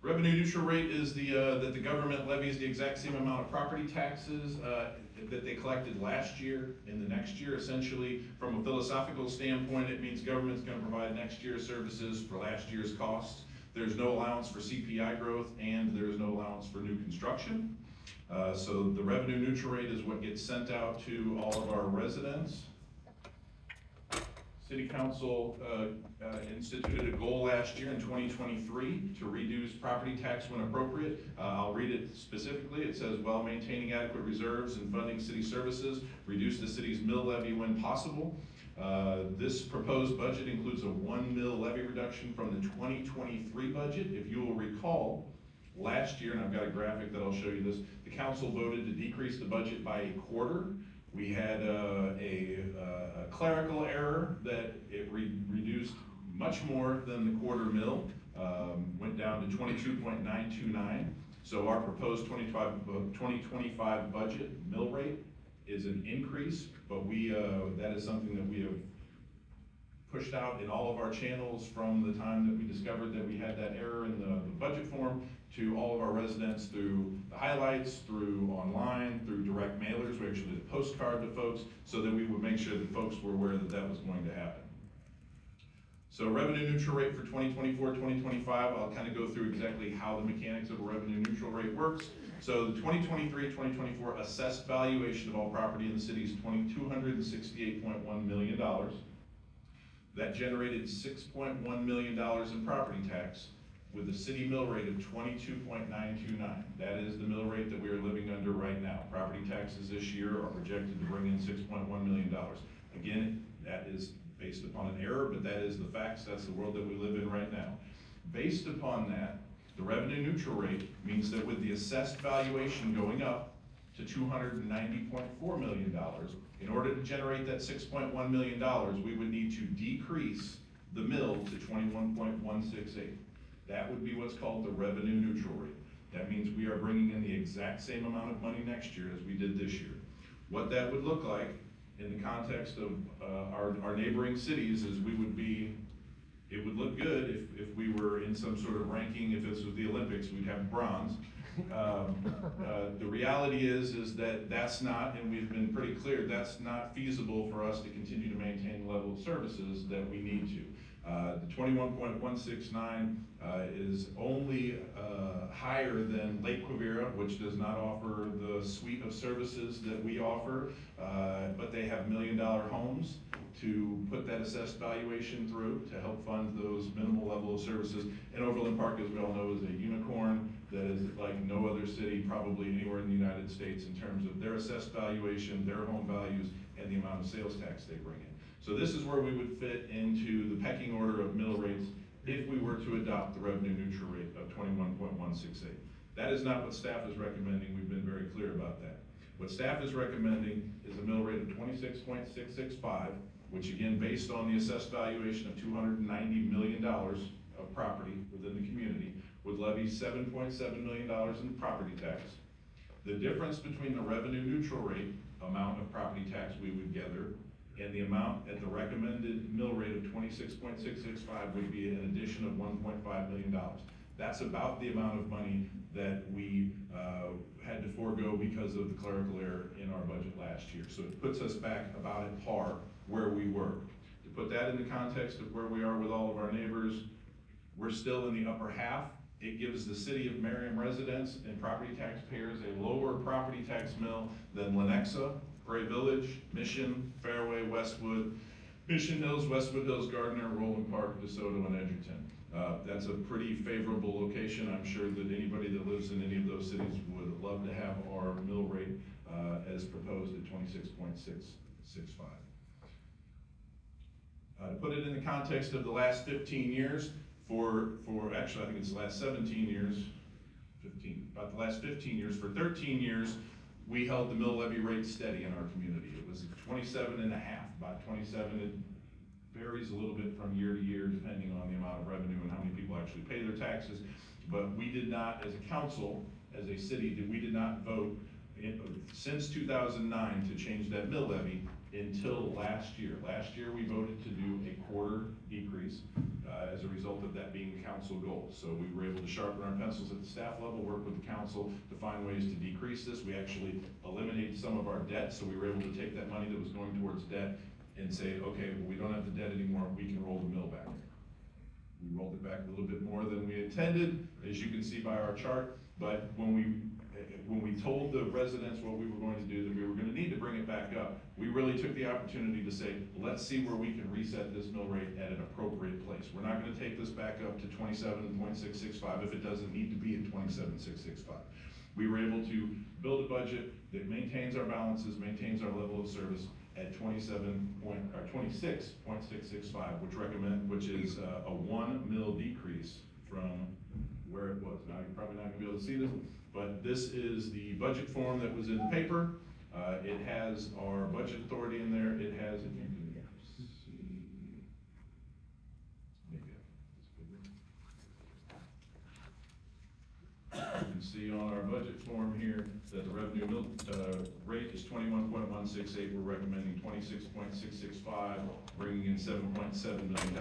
Revenue neutral rate is that the government levies the exact same amount of property taxes that they collected last year in the next year. Essentially, from a philosophical standpoint, it means government's going to provide next year's services for last year's costs. There's no allowance for CPI growth, and there's no allowance for new construction. So the revenue neutral rate is what gets sent out to all of our residents. City Council instituted a goal last year in 2023 to reduce property tax when appropriate. I'll read it specifically. It says, while maintaining adequate reserves and funding city services, reduce the city's mill levy when possible. This proposed budget includes a 1 mill levy reduction from the 2023 budget. If you will recall, last year, and I've got a graphic that I'll show you this, the council voted to decrease the budget by a quarter. We had a clerical error that it reduced much more than the quarter mill, went down to 22.929. So our proposed 2025 budget mill rate is an increase, but that is something that we have pushed out in all of our channels from the time that we discovered that we had that error in the budget form to all of our residents through the highlights, through online, through direct mailers. We actually did a postcard to folks so that we would make sure that folks were aware that that was going to happen. So revenue neutral rate for 2024, 2025, I'll kind of go through exactly how the mechanics of a revenue neutral rate works. So the 2023, 2024 assessed valuation of all property in the city is $268.1 million. That generated $6.1 million in property tax with a city mill rate of 22.929. That is the mill rate that we are living under right now. Property taxes this year are projected to bring in $6.1 million. Again, that is based upon an error, but that is the facts. That's the world that we live in right now. Based upon that, the revenue neutral rate means that with the assessed valuation going up to $290.4 million, in order to generate that $6.1 million, we would need to decrease the mill to 21.168. That would be what's called the revenue neutral rate. That means we are bringing in the exact same amount of money next year as we did this year. What that would look like in the context of our neighboring cities is it would look good if we were in some sort of ranking. If this was the Olympics, we'd have bronze. The reality is that that's not, and we've been pretty clear, that's not feasible for us to continue to maintain the level of services that we need to. The 21.169 is only higher than Lake Quivira, which does not offer the suite of services that we offer, but they have $1 million homes to put that assessed valuation through to help fund those minimal level of services. And Overland Park, as we all know, is a unicorn that is like no other city probably anywhere in the United States in terms of their assessed valuation, their home values, and the amount of sales tax they bring in. So this is where we would fit into the pecking order of mill rates if we were to adopt the revenue neutral rate of 21.168. That is not what staff is recommending. We've been very clear about that. What staff is recommending is a mill rate of 26.665, which again, based on the assessed valuation of $290 million of property within the community, would levy $7.7 million in property tax. The difference between the revenue neutral rate amount of property tax we would gather and the amount at the recommended mill rate of 26.665 would be an addition of $1.5 million. That's about the amount of money that we had to forego because of the clerical error in our budget last year. So it puts us back about at par where we were. To put that in the context of where we are with all of our neighbors, we're still in the upper half. It gives the city of Merriam residents and property taxpayers a lower property tax mill than Lenexa, Prairie Village, Mission, Fairway, Westwood, Mission Hills, Westwood Hills, Gardner, Roland Park, DeSoto, and Edgerton. That's a pretty favorable location. I'm sure that anybody that lives in any of those cities would love to have our mill rate as proposed at 26.665. To put it in the context of the last 15 years, actually I think it's the last 17 years, about the last 15 years, for 13 years, we held the mill levy rate steady in our community. It was 27.5, about 27. It varies a little bit from year to year depending on the amount of revenue and how many people actually pay their taxes. But we did not, as a council, as a city, we did not vote since 2009 to change that mill levy until last year. Last year we voted to do a quarter decrease as a result of that being council goals. So we were able to sharpen our pencils at the staff level, work with the council to find ways to decrease this. We actually eliminated some of our debt, so we were able to take that money that was going towards debt and say, okay, well, we don't have the debt anymore, we can roll the mill back. We rolled it back a little bit more than we intended, as you can see by our chart, but when we told the residents what we were going to do, that we were going to need to bring it back up, we really took the opportunity to say, let's see where we can reset this mill rate at an appropriate place. We're not going to take this back up to 27.665 if it doesn't need to be at 27.665. We were able to build a budget that maintains our balances, maintains our level of service at 26.665, which is a 1 mil decrease from where it was. Now you're probably not going to be able to see this, but this is the budget form that was in the paper. It has our budget authority in there. It has, if you can see, maybe you can see on our budget form here that the revenue rate is 21.168, we're recommending 26.665, bringing in $7.7 million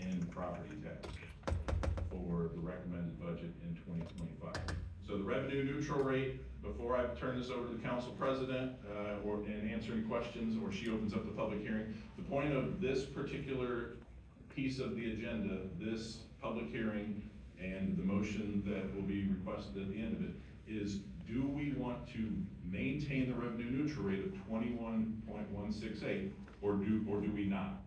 in property tax for the recommended budget in 2025. So the revenue neutral rate, before I turn this over to the council president, and answer any questions, or she opens up the public hearing, the point of this particular piece of the agenda, this public hearing, and the motion that will be requested at the end of it, is do we want to maintain the revenue neutral rate of 21.168, or do we not?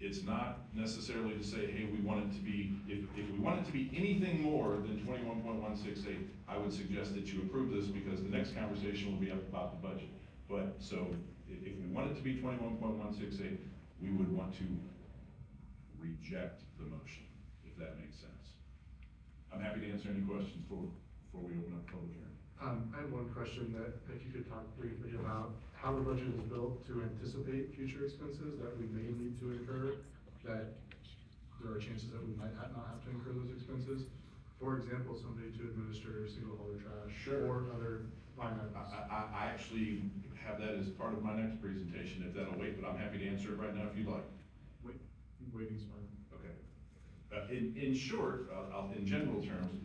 It's not necessarily to say, hey, we want it to be, if we want it to be anything more than 21.168, I would suggest that you approve this, because the next conversation will be about the budget. But, so, if we want it to be 21.168, we would want to reject the motion, if that makes sense. I'm happy to answer any questions before we open up the public hearing. I have one question that if you could talk briefly about how the budget is built to anticipate future expenses that we may need to incur, that there are chances that we might not have to incur those expenses. For example, somebody to administer single hauler trash. Sure. Or other line items. I actually have that as part of my next presentation, if that'll wait, but I'm happy to answer it right now if you'd like. Waiting's fine. Okay. In short, in general terms,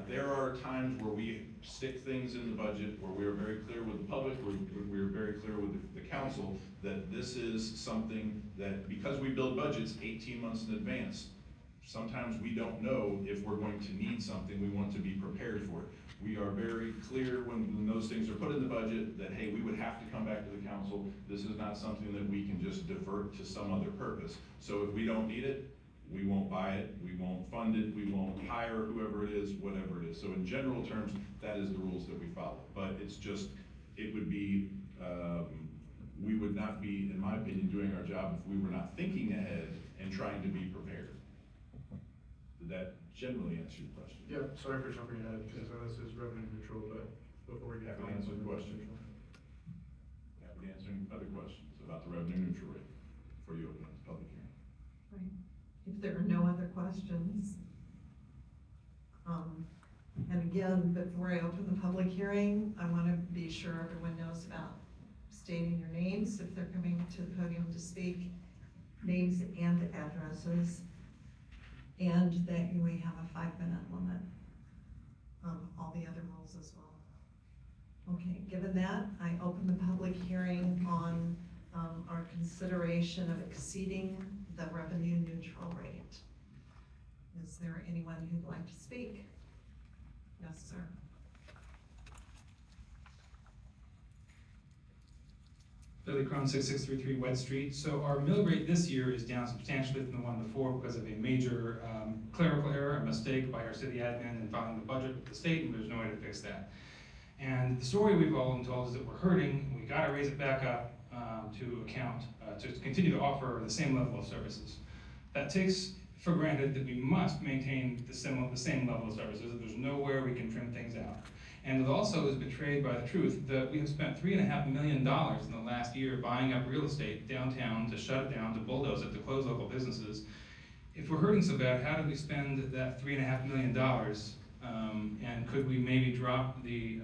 there are times where we stick things in the budget where we are very clear with the public, we are very clear with the council that this is something that, because we build budgets 18 months in advance, sometimes we don't know if we're going to need something, we want to be prepared for it. We are very clear when those things are put in the budget that, hey, we would have to come back to the council. This is not something that we can just divert to some other purpose. So if we don't need it, we won't buy it, we won't fund it, we won't hire whoever it is, whatever it is. So in general terms, that is the rules that we follow. But it's just, it would be, we would not be, in my opinion, doing our job if we were not thinking ahead and trying to be prepared. Did that generally answer your question? Yeah, sorry for jumping ahead, because this is revenue neutral, but before we get Happy to answer the question. Happy to answer any other questions about the revenue neutral rate before you open up the public hearing. Right. If there are no other questions, and again, before I open the public hearing, I want to be sure everyone knows about stating your names if they're coming to the podium to speak, names and addresses, and that we have a 5-minute limit. All the other rules as well. Okay, given that, I open the public hearing on our consideration of exceeding the revenue neutral rate. Is there anyone who'd like to speak? Yes, sir. Billy Crone, 6633 West Street. So our mill rate this year is down substantially from the one before because of a major clerical error, a mistake by our city admin in filing the budget with the state, and there's no way to fix that. And the story we've all been told is that we're hurting, we gotta raise it back up to account, to continue to offer the same level of services. That takes for granted that we must maintain the same level of services, that there's nowhere we can trim things out. And it also is betrayed by the truth that we have spent $3.5 million in the last year buying up real estate downtown to shut it down, to bulldoze it, to close local businesses. If we're hurting so bad, how do we spend that $3.5 million? And could we maybe drop the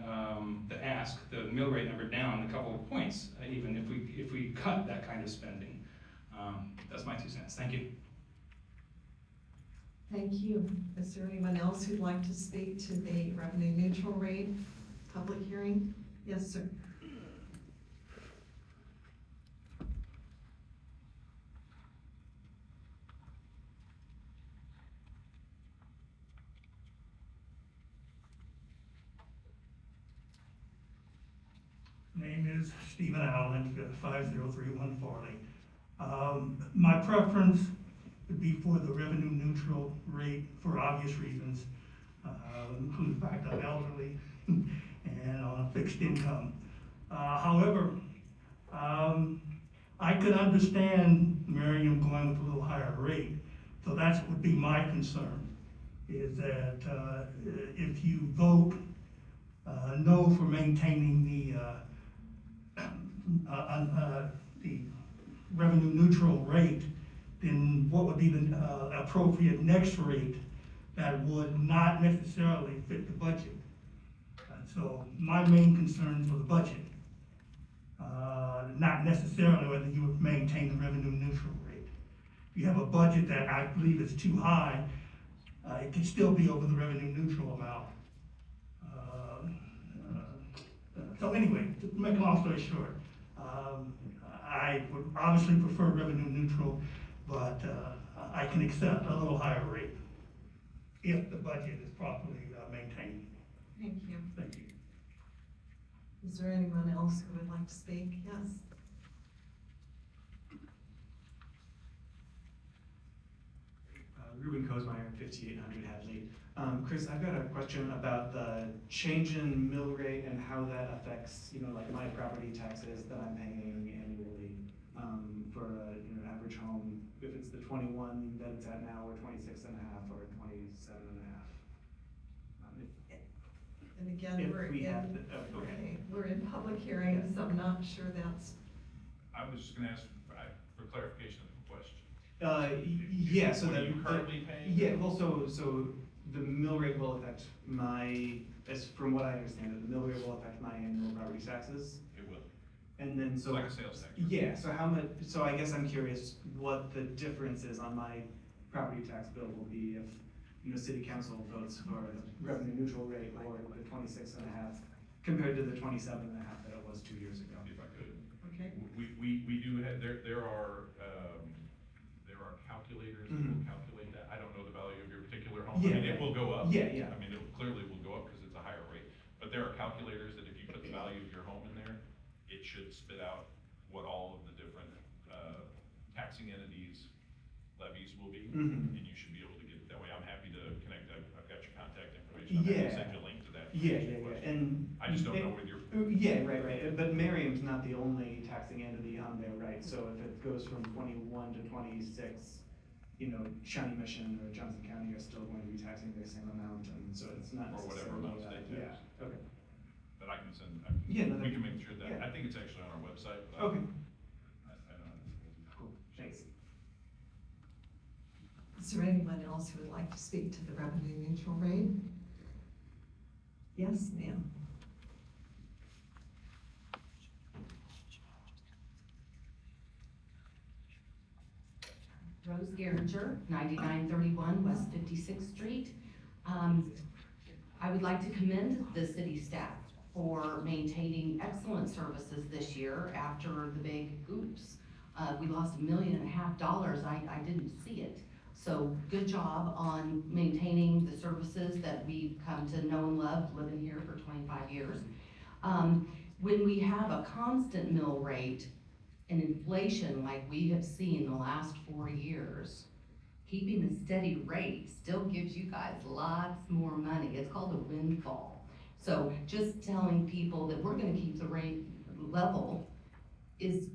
ask, the mill rate number down a couple of points, even if we cut that kind of spending? That's my 2 cents. Thank you. Thank you. Is there anyone else who'd like to speak to the revenue neutral rate public hearing? Yes, sir. Name is Stephen Allen, 5031 Farley. My preference would be for the revenue neutral rate for obvious reasons, including the fact I'm elderly and on a fixed income. However, I could understand Merriam going with a little higher rate, so that would be my concern, is that if you vote no for maintaining the revenue neutral rate, then what would be the appropriate next rate that would not necessarily fit the budget? So my main concern for the budget, not necessarily whether you would maintain the revenue neutral rate. If you have a budget that I believe is too high, it can still be over the revenue neutral amount. So anyway, to make a long story short, I would obviously prefer revenue neutral, but I can accept a little higher rate if the budget is properly maintained. Thank you. Thank you. Is there anyone else who would like to speak? Yes. Ruben Kozmeyer, 5800 Hadley. Chris, I've got a question about the change in mill rate and how that affects, like my property taxes that I'm paying annually for an average home. If it's the 21 that it's at now, or 26 and a half, or 27 and a half. And again, If we're we in, have the- okay. we're in public hearings, so I'm not sure that's, I was just gonna ask for clarification of the question. Yeah, so What are that. you currently paying? Yeah, well, so the mill rate will affect my, as from what I understand it, the mill rate will affect my annual property taxes. It will. And then It's so. like a sales tax. Yeah, so how much, so I guess I'm curious what the difference is on my property tax bill will be if, city council votes for the revenue neutral rate or the 26 and a half compared to the 27 and a half that it was 2 years ago. If I could. okay. We do have, there are calculators that will calculate that. I don't know the value of your particular home. I Yeah, mean, it will go up. Yeah, yeah. I mean, it clearly will go up because it's a higher rate. But there are calculators that if you put the value of your home in there, it should spit out what all of the different taxing entities levies will be. And you should be able to get it that way. I'm happy to connect. I've got your contact information. I'm happy to send you a link to that. Yeah. And. I just don't know whether you're. Yeah, right. But Merriam's not the only taxing entity on there, right? So if it goes from 21 to 26, Shawnee Mission or Johnson County are still going to be taxing the same amount, and so it's not Or whatever necessarily, amount state tax. Yeah, okay. But I can send, Yeah, no, we that- can make sure that, yeah. I think it's actually on our website, but Okay. I don't know. Cool, thanks. Is there anyone else who would like to speak to the revenue neutral rate? Yes, ma'am. Rose Geringer, 9931 West 56th Street. I would like to commend the city staff for maintaining excellent services this year after the big oops. We lost $1.5 million. I didn't see it. So good job on maintaining the services that we've come to know and love, living here for 25 years. When we have a constant mill rate and inflation like we have seen the last 4 years, keeping a steady rate still gives you guys lots more money. It's called a windfall. So just telling people that we're gonna keep the rate level is,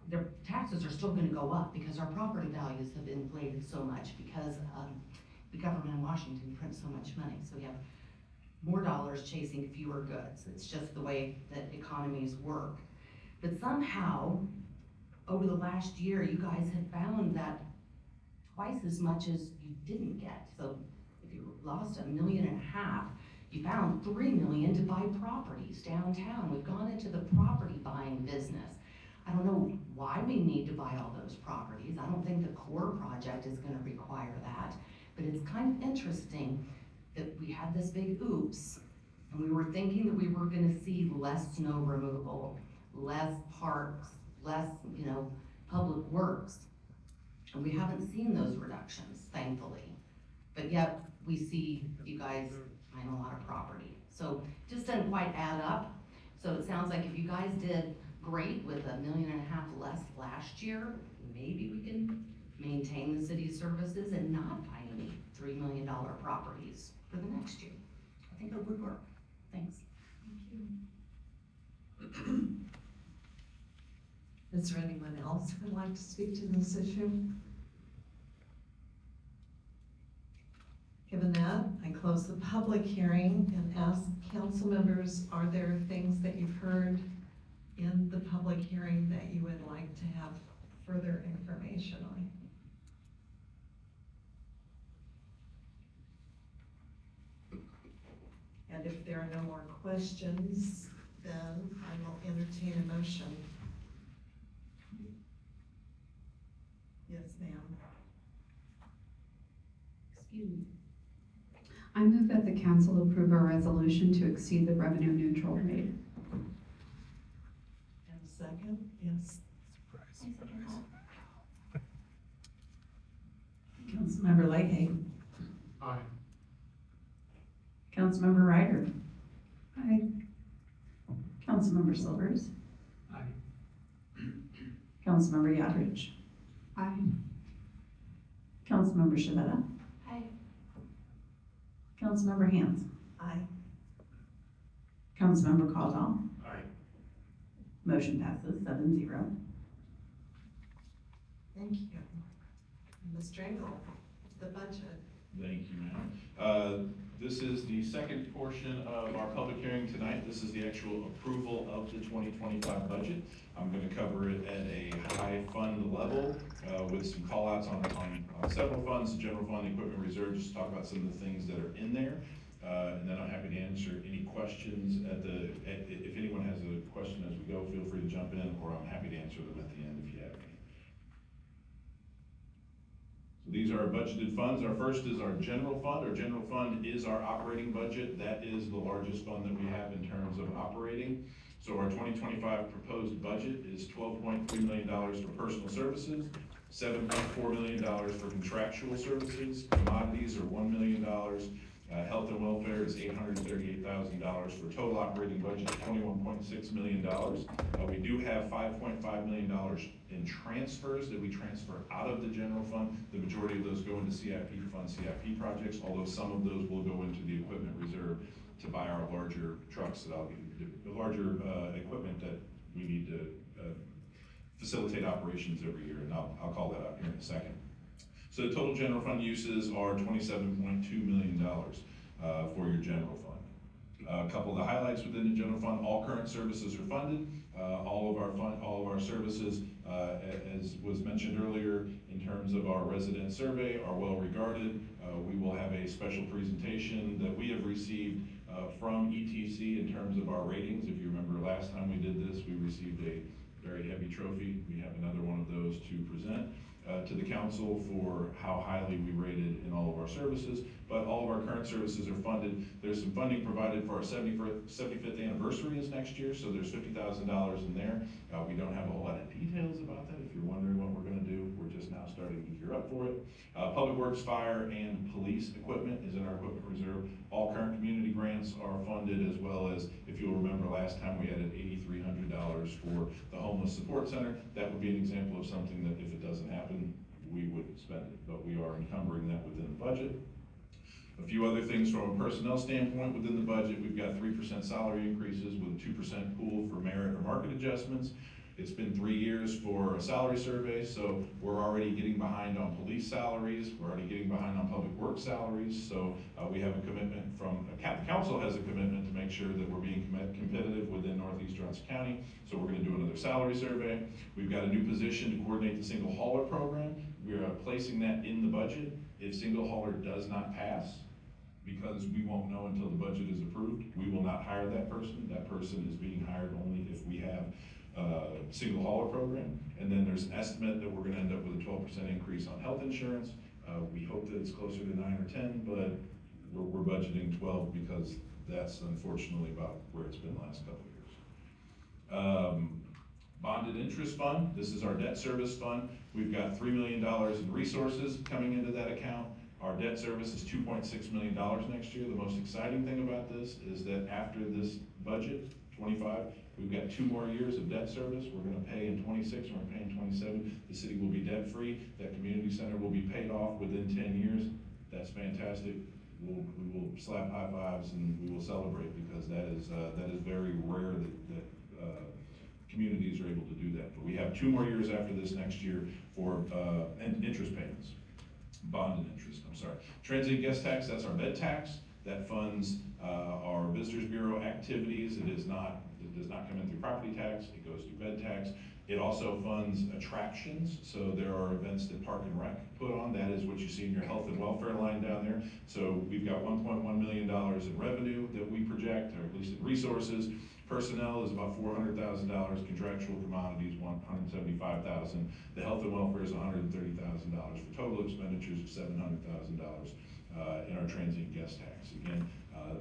their taxes are still gonna go up because our property values have inflated so much because the government in Washington prints so much money. So we have more dollars chasing fewer goods. It's just the way that economies work. But somehow, over the last year, you guys have found that twice as much as you didn't get. So if you lost $1.5 million, you found $3 million to buy properties downtown. We've gone into the property buying business. I don't know why we need to buy all those properties. I don't think the core project is gonna require that, but it's kind of interesting that we had this big oops, and we were thinking that we were gonna see less snow removal, less parks, less, public works. And we haven't seen those reductions, thankfully. But yet, we see you guys buying a lot of property. So just doesn't quite add up. So it sounds like if you guys did great with $1.5 million less last year, maybe we can maintain the city's services and not buy any $3 million properties for the next year. I think that would work. Thanks. Is there anyone else who would like to speak to this issue? Given that, I close the public hearing and ask council members, are there things that you've heard in the public hearing that you would like to have further information on? And And if there are no more questions, then I will entertain a motion. Yes, ma'am. Excuse me. I move that the council approve a resolution to exceed the revenue neutral rate. And a second, yes. Councilmember Lighthagen. Aye. Councilmember Ryder. Aye. Councilmember Silvers. Aye. Councilmember Yadrich. Aye. Councilmember Shavetta. Aye. Councilmember Hans. Aye. Councilmember Caldwell. Aye. Motion passes 7-0. Thank you. Mr. Engel, the budget. Thank you, ma'am. This is the second portion of our public hearing tonight. This is the actual approval of the 2025 budget. I'm going to cover it at a high fund level with some call outs on several funds, the general fund, the equipment reserve, just to talk about some of the things that are in there. And then I'm happy to answer any questions if anyone has a question as we go, feel free to jump in, or I'm happy to answer them at the end if you have any. So these are our budgeted funds. Our first is our general fund. Our general fund is our operating budget. That is the largest fund that we have in terms of operating. So our 2025 proposed budget is $12.3 million for personal services, $7.4 million for contractual services, commodities are $1 million, health and welfare is $838,000 for a total operating budget of $21.6 million. We do have $5.5 million in transfers that we transfer out of the general fund. The majority of those go into CIP to fund CIP projects, although some of those will go into the equipment reserve to buy our larger trucks the larger equipment that we need to facilitate operations every year, and I'll call that out here in a second. So the total general fund uses are $27.2 million for your general fund. A couple of the highlights within the general fund: all current services are funded. All of our services, as was mentioned earlier, in terms of our resident survey, are well regarded. We will have a special presentation that we have received from ETC in terms of our ratings. If you remember last time we did this, we received a very heavy trophy. We have another one of those to present to the council for how highly we rated in all of our services. But all of our current services are funded. There's some funding provided for our 75th anniversary is next year, so there's $50,000 in there. We don't have a whole lot of details about that. If you're wondering what we're going to do, we're just now starting to gear up for it. Public Works, fire, and police equipment is in our equipment reserve. All current community grants are funded, as well as, if you'll remember last time, we added $8,300 for the homeless support center. That would be an example of something that if it doesn't happen, we would spend it, but we are encumbering that within the budget. A few other things from a personnel standpoint within the budget: we've got 3% salary increases with a 2% pool for merit or market adjustments. It's been 3 years for a salary survey, so we're already getting behind on police salaries. We're already getting behind on public works salaries. So we have a commitment from, the council has a commitment to make sure that we're being competitive within Northeast Johnson County. So we're gonna do another salary survey. We've got a new position to coordinate the single hauler program. We are placing that in the budget. If single hauler does not pass, because we won't know until the budget is approved, we will not hire that person. That person is being hired only if we have single hauler program. And then there's an estimate that we're gonna end up with a 12% increase on health insurance. We hope that it's closer to 9 or 10, but we're budgeting 12 because that's unfortunately about where it's been the last couple of years. Bonded interest fund, this is our debt service fund. We've got $3 million in resources coming into that account. Our debt service is $2.6 million next year. The most exciting thing about this is that after this budget, 25, we've got 2 more years of debt service. We're gonna pay in 26, we're gonna pay in 27. The city will be debt free. That community center will be paid off within 10 years. That's fantastic. We will slap high fives and we will celebrate, because that is very rare that communities are able to do that. But we have 2 more years after this next year for interest payments. Bonded interest, I'm sorry. Transient guest tax, that's our bed tax. That funds our Visitors Bureau activities. It does not come in through property tax, it goes through bed tax. It also funds attractions, so there are events that Park and Rec put on. That is what you see in your health and welfare line down there. So we've got $1.1 million in revenue that we project, or at least in resources. Personnel is about $400,000, contractual commodities $175,000. The health and welfare is $130,000 for total expenditures of $700,000 in our transient guest tax. Again,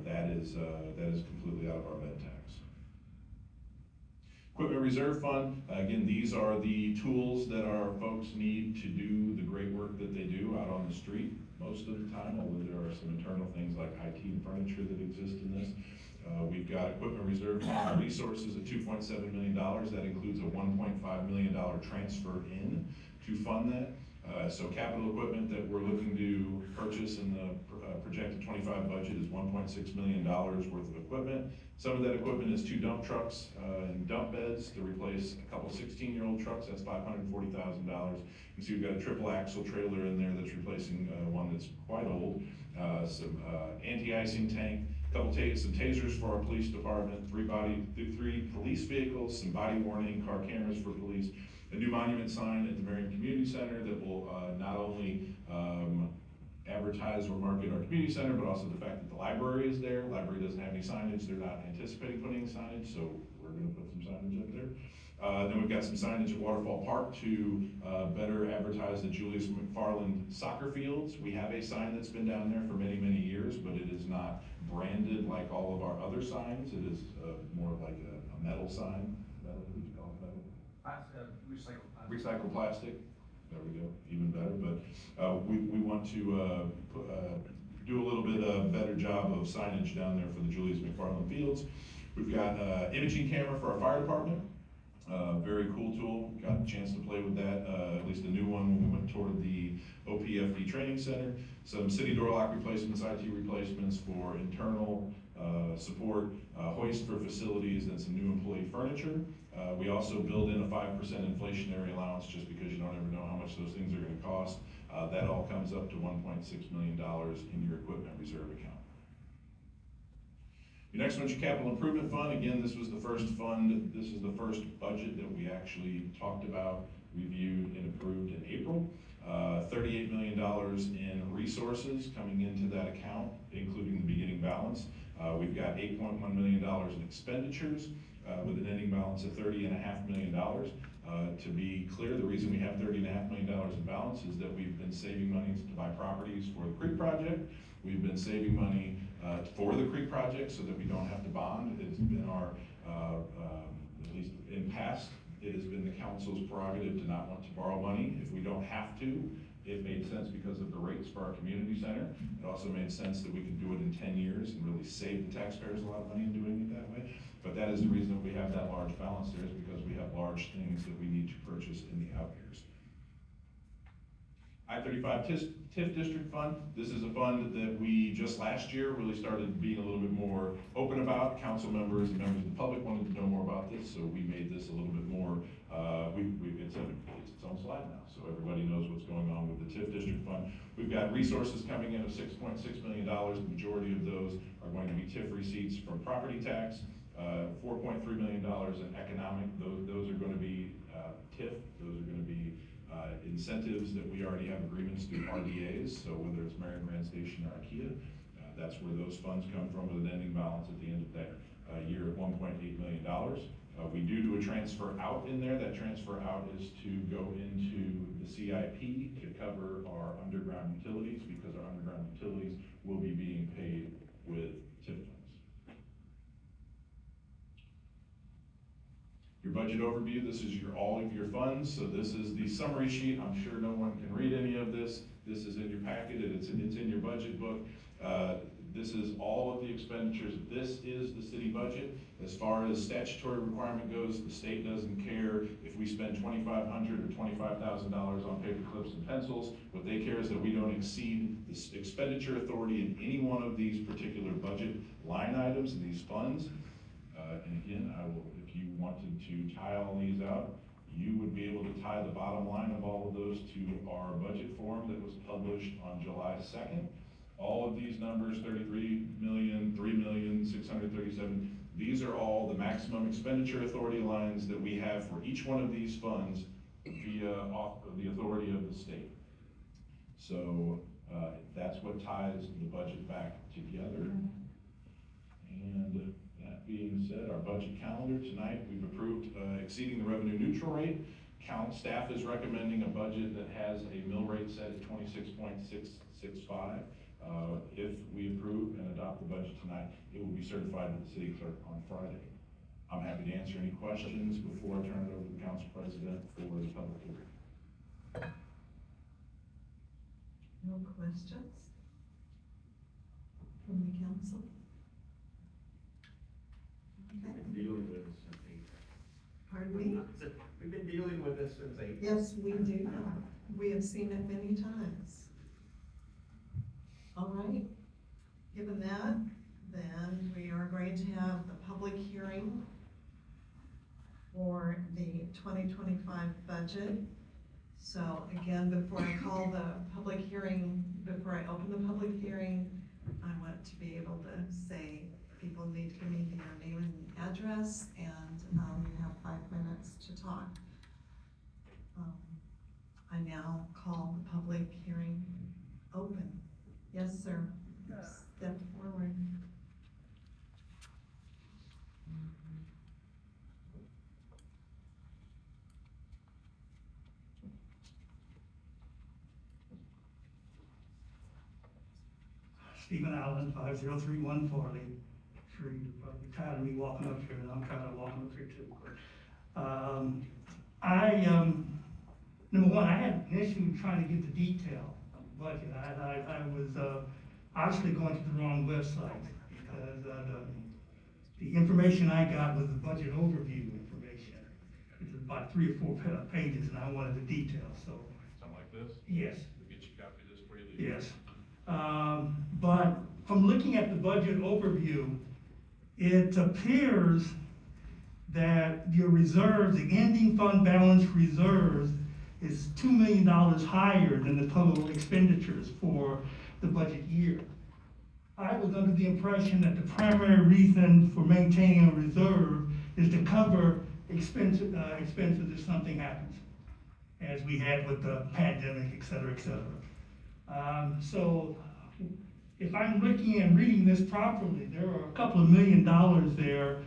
that is completely out of our med tax. Equipment Reserve Fund, again, these are the tools that our folks need to do the great work that they do out on the street most of the time, although there are some internal things like IT and furniture that exist in this. We've got Equipment Reserve Fund resources at $2.7 million. That includes a $1.5 million transfer in to fund that. So capital equipment that we're looking to purchase in the projected 25 budget is $1.6 million worth of equipment. Some of that equipment is 2 dump trucks and dump beds to replace a couple 16-year-old trucks. That's $540,000. You see we've got a triple axle trailer in there that's replacing one that's quite old. Some anti-icing tank, some tasers for our police department, 3 police vehicles, some body worn car cameras for police, a new monument sign at the Merriam Community Center that will not only advertise or market our community center, but also the fact that the library is there. Library doesn't have any signage. They're not anticipating putting any signage, so we're gonna put some signage up there. Then we've got some signage at Waterfall Park to better advertise the Julius McFarland soccer fields. We have a sign that's been down there for many, many years, but it is not branded like all of our other signs. It is more of like a metal sign. Metal, what do you call it? Metal? Recycled plastic. There we go, even better. But we want to do a little bit better job of signage down there for the Julius McFarland fields. We've got imaging camera for our fire department. Very cool tool. Got a chance to play with that, at least a new one when we went toward the OPFD training center. Some city door lock replacements, IT replacements for internal support, hoist for facilities, and some new employee furniture. We also build in a 5% inflationary allowance just because you don't ever know how much those things are going to cost. That all comes up to $1.6 million in your equipment reserve account. Your next one's your capital improvement fund. Again, this was the first fund, this is the first budget that we actually talked about, reviewed, and approved in April. $38 million in resources coming into that account, including the beginning balance. We've got $8.1 million in expenditures with an ending balance of $30.5 million. To be clear, the reason we have $30.5 million in balance is that we've been saving money to buy properties for the Creek project. We've been saving money for the Creek project so that we don't have to bond. It's been our, at least in past, it has been the council's prerogative to not want to borrow money if we don't have to. It made sense because of the rates for our community center. It also made sense that we could do it in 10 years and really save the taxpayers a lot of money in doing it that way. But that is the reason that we have that large balance there, is because we have large things that we need to purchase in the out years. I-35 TIF District Fund. This is a fund that we just last year really started being a little bit more open about. Council members and members of the public wanted to know more about this, so we made this a little bit more, it's its own slide now, so everybody knows what's going on with the TIF District Fund. We've got resources coming in of $6.6 million. The majority of those are going to be TIF receipts from property tax, $4.3 million in economic. Those are going to be TIF. Those are going to be incentives that we already have agreements through RDAs, so whether it's Merriam Grand Station or IKEA, that's where those funds come from, with an ending balance at the end of that year of $1.8 million. We do a transfer out in there. That transfer out is to go into the CIP to cover our underground utilities, because our underground utilities will be being paid with TIF funds. Your budget overview, this is all of your funds. So this is the summary sheet. I'm sure no one can read any of this. This is in your packet, and it's in your budget book. This is all of the expenditures. This is the city budget. As far as statutory requirement goes, the state doesn't care if we spend $2,500 or $25,000 on paper clips and pencils. What they care is that we don't exceed the expenditure authority in any one of these particular budget line items and these funds. And again, if you wanted to tie all these out, you would be able to tie the bottom line of all of those to our budget form that was published on July 2nd. All of these numbers, 33 million, 3 million, 637, These are all the maximum expenditure authority lines that we have for each one of these funds via the authority of the state. So that's what ties the budget back together. And that being said, our budget calendar tonight, we've approved exceeding the revenue neutral rate. Staff is recommending a budget that has a mill rate set at 26.665. If we approve and adopt the budget tonight, it will be certified to the city clerk on Friday. I'm happy to answer any questions before I turn it over to the council president for the public hearing. No questions from the council? Okay. Dealing with this since Pardon me? We've been dealing with this since April. Yes, we do know. We have seen it many times. All right, given that, then we are going to have the public hearing for the 2025 budget. So again, before I call the public hearing, before I open the public hearing, I want to be able to say people need to give me their name and address, and you have 5 minutes to talk. I now call the public hearing open. Yes, sir. Step forward. Stephen Allen, 5031 Farley. Sure you're probably tired of me walking up here, and I'm tired of walking up here too. Number one, I had an issue trying to get the detail of the budget. I was obviously going to the wrong website, because the information I got was the budget overview information. It's about 3 or 4 pages, and I wanted the details, so. Something like this? Yes. We'll get you a copy of this for you. Yes. But from looking at the budget overview, it appears that your reserves, the ending fund balance reserves, is $2 million higher than the total expenditures for the budget year. I was under the impression that the primary reason for maintaining a reserve is to cover expenses if something happens, as we had with the pandemic, et cetera, et cetera. So if I'm looking and reading this properly, there are a couple of $1 million there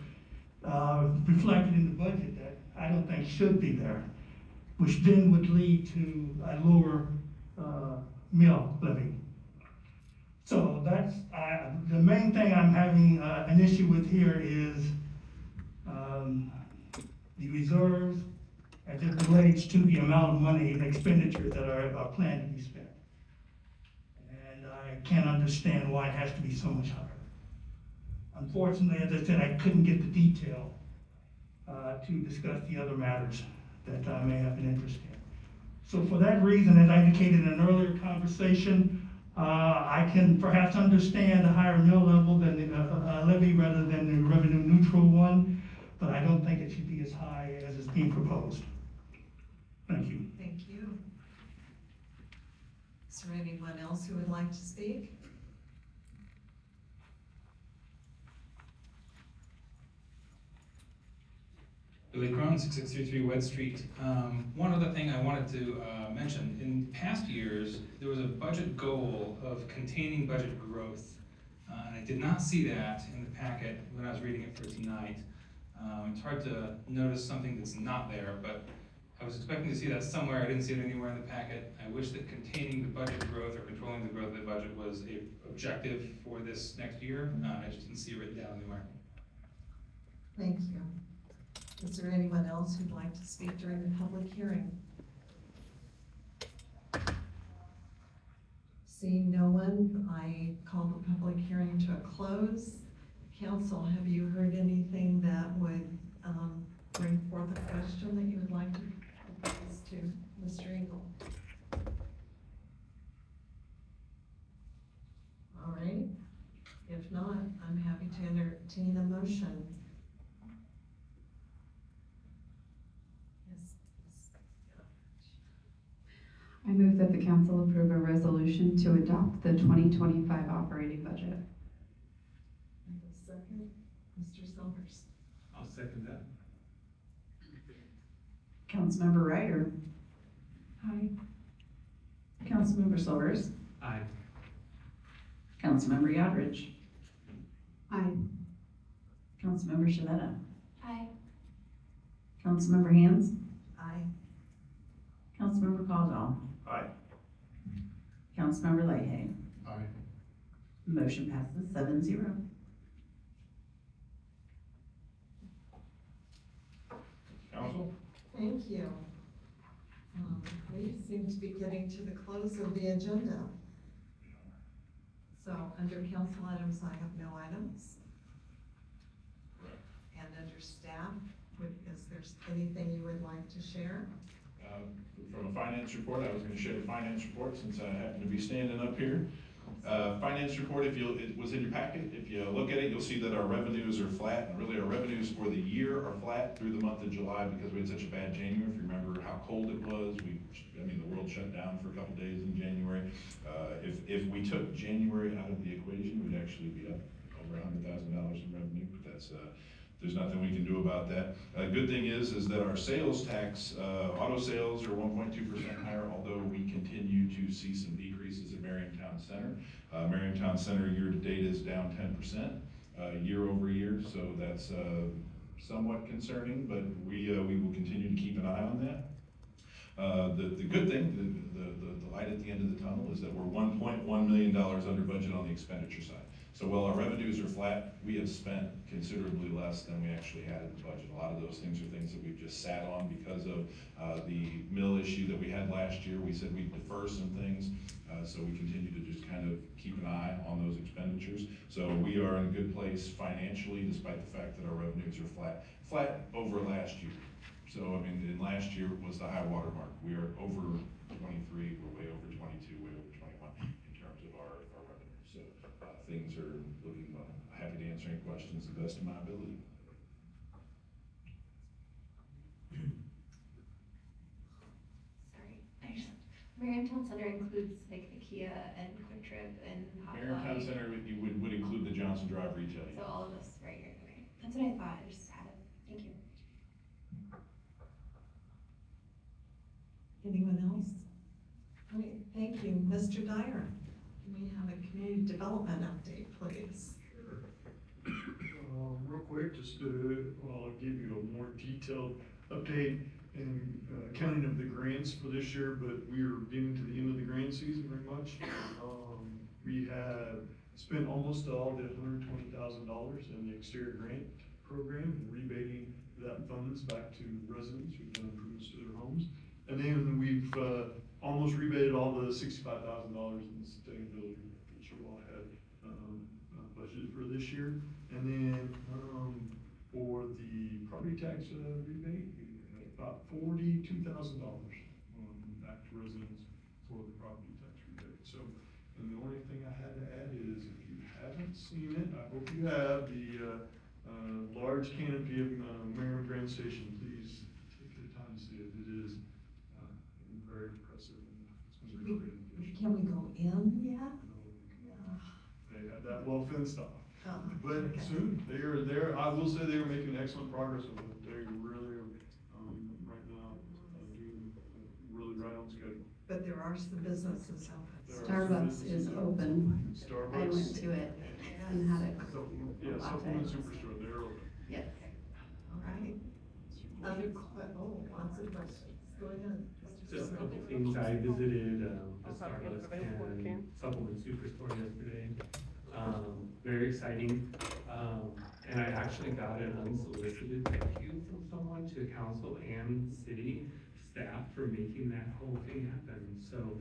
reflected in the budget that I don't think should be there, which then would lead to a lower mill levy. So that's, the main thing I'm having an issue with here is the reserves as it relates to the amount of money and expenditures that are planned to be spent. And I can't understand why it has to be so much higher. Unfortunately, as I said, I couldn't get the detail to discuss the other matters that I may have an interest in. So for that reason, as I indicated in an earlier conversation, I can perhaps understand a higher mill level than the levy rather than the revenue neutral one, but I don't think it should be as high as is being proposed. Thank you. Thank you. Is there anyone else who would like to speak? Billy Crone, 6633 West Street. One other thing I wanted to mention, in past years, there was a budget goal of containing budget growth. And I did not see that in the packet when I was reading it for tonight. It's hard to notice something that's not there, but I was expecting to see that somewhere. I didn't see it anywhere in the packet. I wish that containing the budget growth or controlling the growth of the budget was an objective for this next year. I just didn't see it written down anywhere. Thank you. Is there anyone else who'd like to speak during the public hearing? Seeing no one, I call the public hearing to a close. Council, have you heard anything that would bring forth a question that you would like to pose to Mr. Engel? All right. If not, I'm happy to entertain a motion. I move that the council approve a resolution to adopt the 2025 operating budget. Second. Mr. Silvers. I'll second that. Councilmember Ryder. Aye. Councilmember Silvers. Aye. Councilmember Yodridge. Aye. Councilmember Shavetta. Aye. Councilmember Hands. Aye. Councilmember Caldwell. Aye. Councilmember Leahy. Aye. Motion passes 7-0. Council? Thank you. We seem to be getting to the close of the agenda. So under council items, I have no items. And under staff, is there anything you would like to share? From a finance report, I was gonna share the finance report since I happen to be standing up here. Finance report, it was in your packet. If you look at it, you'll see that our revenues are flat, and really our revenues for the year are flat through the month of July because we had such a bad January. If you remember how cold it was, the world shut down for a couple days in January. If we took January out of the equation, we'd actually be up over $100,000 in revenue, but that's, there's nothing we can do about that. Good thing is that our sales tax, auto sales are 1.2% higher, although we continue to see some decreases at Merriam Town Center. Merriam Town Center year to date is down 10% year over year, so that's somewhat concerning, but we will continue to keep an eye on that. The good thing, the light at the end of the tunnel is that we're $1.1 million under budget on the expenditure side. So while our revenues are flat, we have spent considerably less than we actually had in the budget. A lot of those things are things that we've just sat on because of the mill issue that we had last year. We said we'd defer some things, so we continue to just kind of keep an eye on those expenditures. So we are in a good place financially, despite the fact that our revenues are flat over last year. So, in last year was the high water mark. We are over 23, we're way over 22, way over 21 in terms of our revenue. So things are looking well. Happy to answer any questions to the best of my ability. Sorry, Merriam Town Center includes like IKEA and Quick Trip and Hot Merriam Town Dog. Center would include the Johnson Drive retail. So all of this right here, okay. That's what I thought, I just had it. Thank you. Anyone else? All right, thank you. Mr. Dyer, can we have a community development update, please? Real quick, just I'll give you a more detailed update and counting of the grants for this year, but we are getting to the end of the grant season very much. We have spent almost all the $120,000 in the exterior grant program and rebating that funds back to residents who've done improvements to their homes. And then we've almost rebated all the $65,000 in sustainability that you all had budgeted for this year. And then for the property tax rebate, about $42,000 back to residents for the property tax rebate. So, and the only thing I had to add is if you haven't seen it, I hope you have the large canopy of Merriam Grand Station. Please take the time to see it. It is very impressive. It's going to be great. Can we go in yet? They have that well fenced off. Oh, But okay. soon, they are there. I will say they are making excellent progress with it. They really are, right now, doing really right on schedule. But there are some businesses open. There are some Starbucks businesses is open. open. Starbucks. I went to it and had a Yeah, latte. Supplement Superstore, they're open. Yes. All right. Lots of questions. Go ahead. Just a couple things. I visited the Starbucks and Supplement Superstore yesterday. Very exciting. And I actually got an unsolicited thank you from someone to council and city staff for making that whole thing happen. So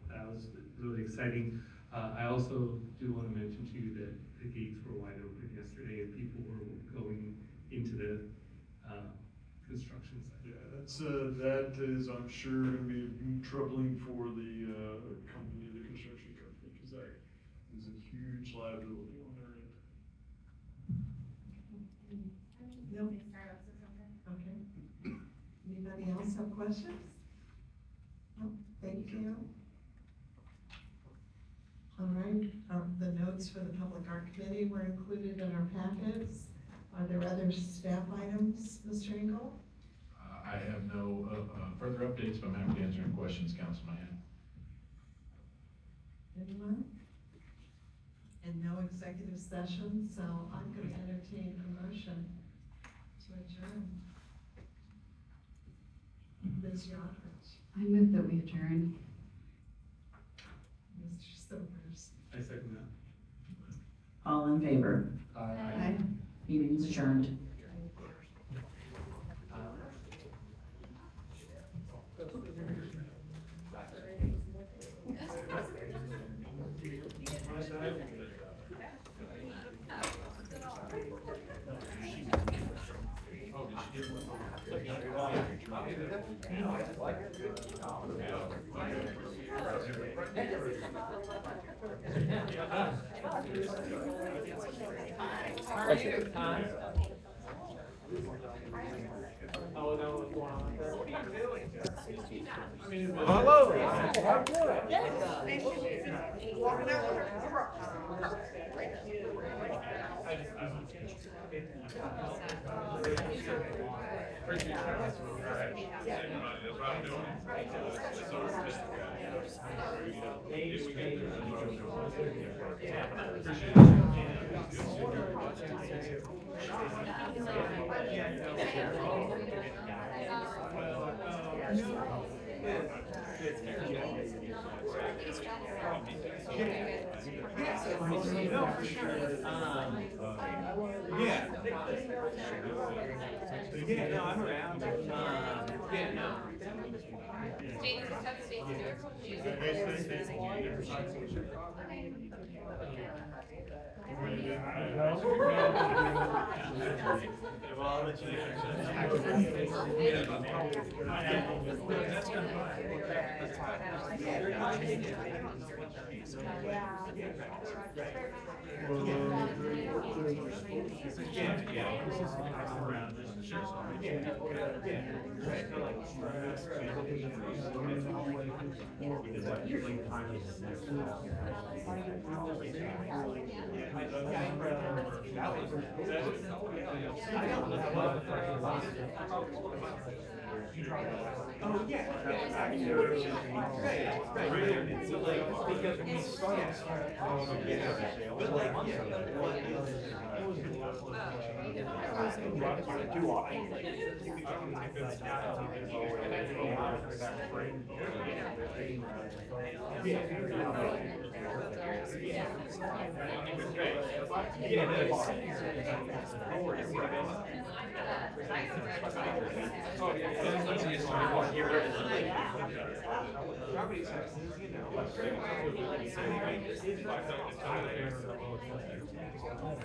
that was really exciting. I also do want to mention to you that the gates were wide open yesterday and people were going into the construction site. Yeah, that is, I'm sure, going to be troubling for the company, the construction company, because that is a huge liability on their end. No? Okay. Anybody else have questions? No, thank you. All right, the notes for the Public Art Committee were included in our packets. Are there other staff items, Mr. Engel? I have no further updates, but I'm happy to answer any questions council may have. Anyone? And no executive session, so I'm going to entertain a motion to adjourn. Ms. Yockers, I move that we adjourn. Mr. Silvers. I second that. All in favor? Aye. Meeting's adjourned. Hello. Yeah, no, I'm around. Yeah, no. Oh, yeah. Right. So like, because we started, but like, property taxes, you know.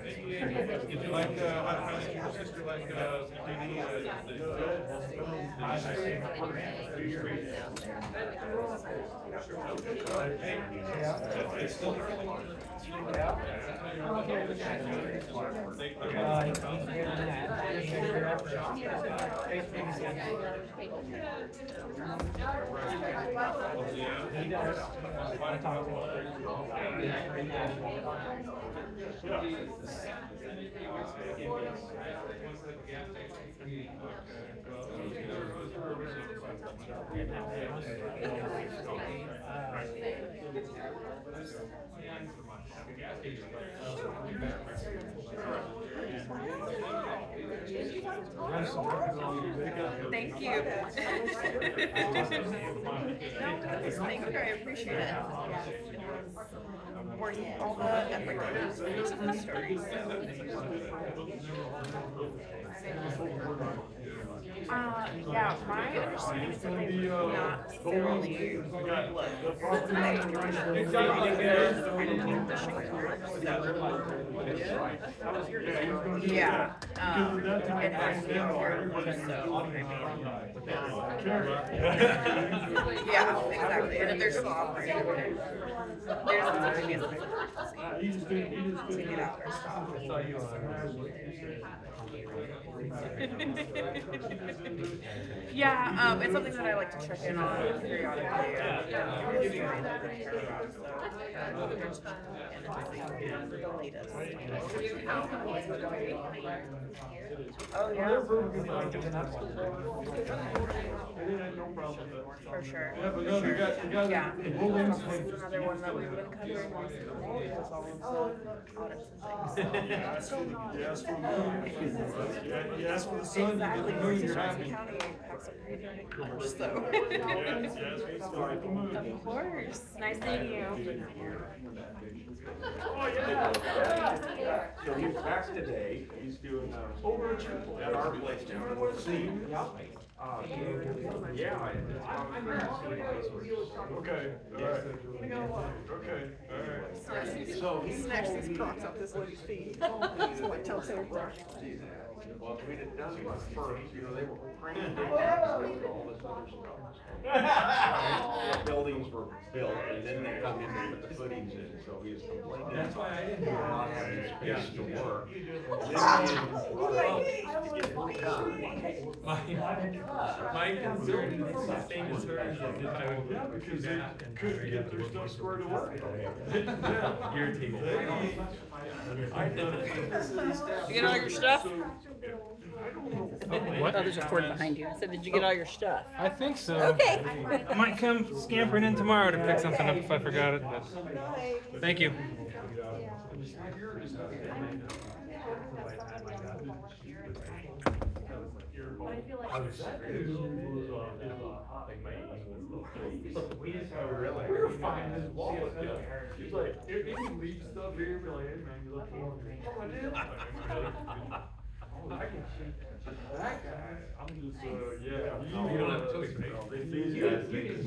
Did you like, how did your sister like, It's still Thank you. Thank you, I appreciate it. Worth all the effort that goes into the stories. Yeah, my understanding is that they would not necessarily look yeah, and I'm here, so, yeah, exactly, and if there's an operator, there's not gonna be an emergency to get out their stuff. Yeah, it's something that I like to check in on periodically. The latest. Oh, yeah. For sure. Yeah, but no, you got, Yeah. the buildings. Another one that we've been covering recently is all of the audits and things. You asked for the moon. You asked for the sun, you get the moon, you're happy. County has some pretty good numbers, so. Yes, for the moon. Of course. Nice meeting you. Oh, yeah. So he's back today, he's doing, at our place down at the sea. Yeah. Okay, alright. Okay, alright. So he snatched these crocs off this lady's feet. So I tell Taylor. Well, we didn't done it first, you know, they were cranking all this other stuff. Buildings were built and then they come in and put the footings in, so he was complaining. That's why I didn't. Not having space to work. My concern is the same as hers, is if I would. Yeah, because they couldn't get their stuff squared away. Irritating. You get all your stuff? What? Oh, there's a cord behind you. I said, did you get all your stuff? I think so. Okay. I might come scampering in tomorrow to pick something up if I forgot it, but thank you. I was We were finding his wallet. He's like, if you leave stuff here, be like, hey man, you left your wallet. Oh, I did. That guy, I'm just, yeah. You don't have a choice, right? These guys, they just.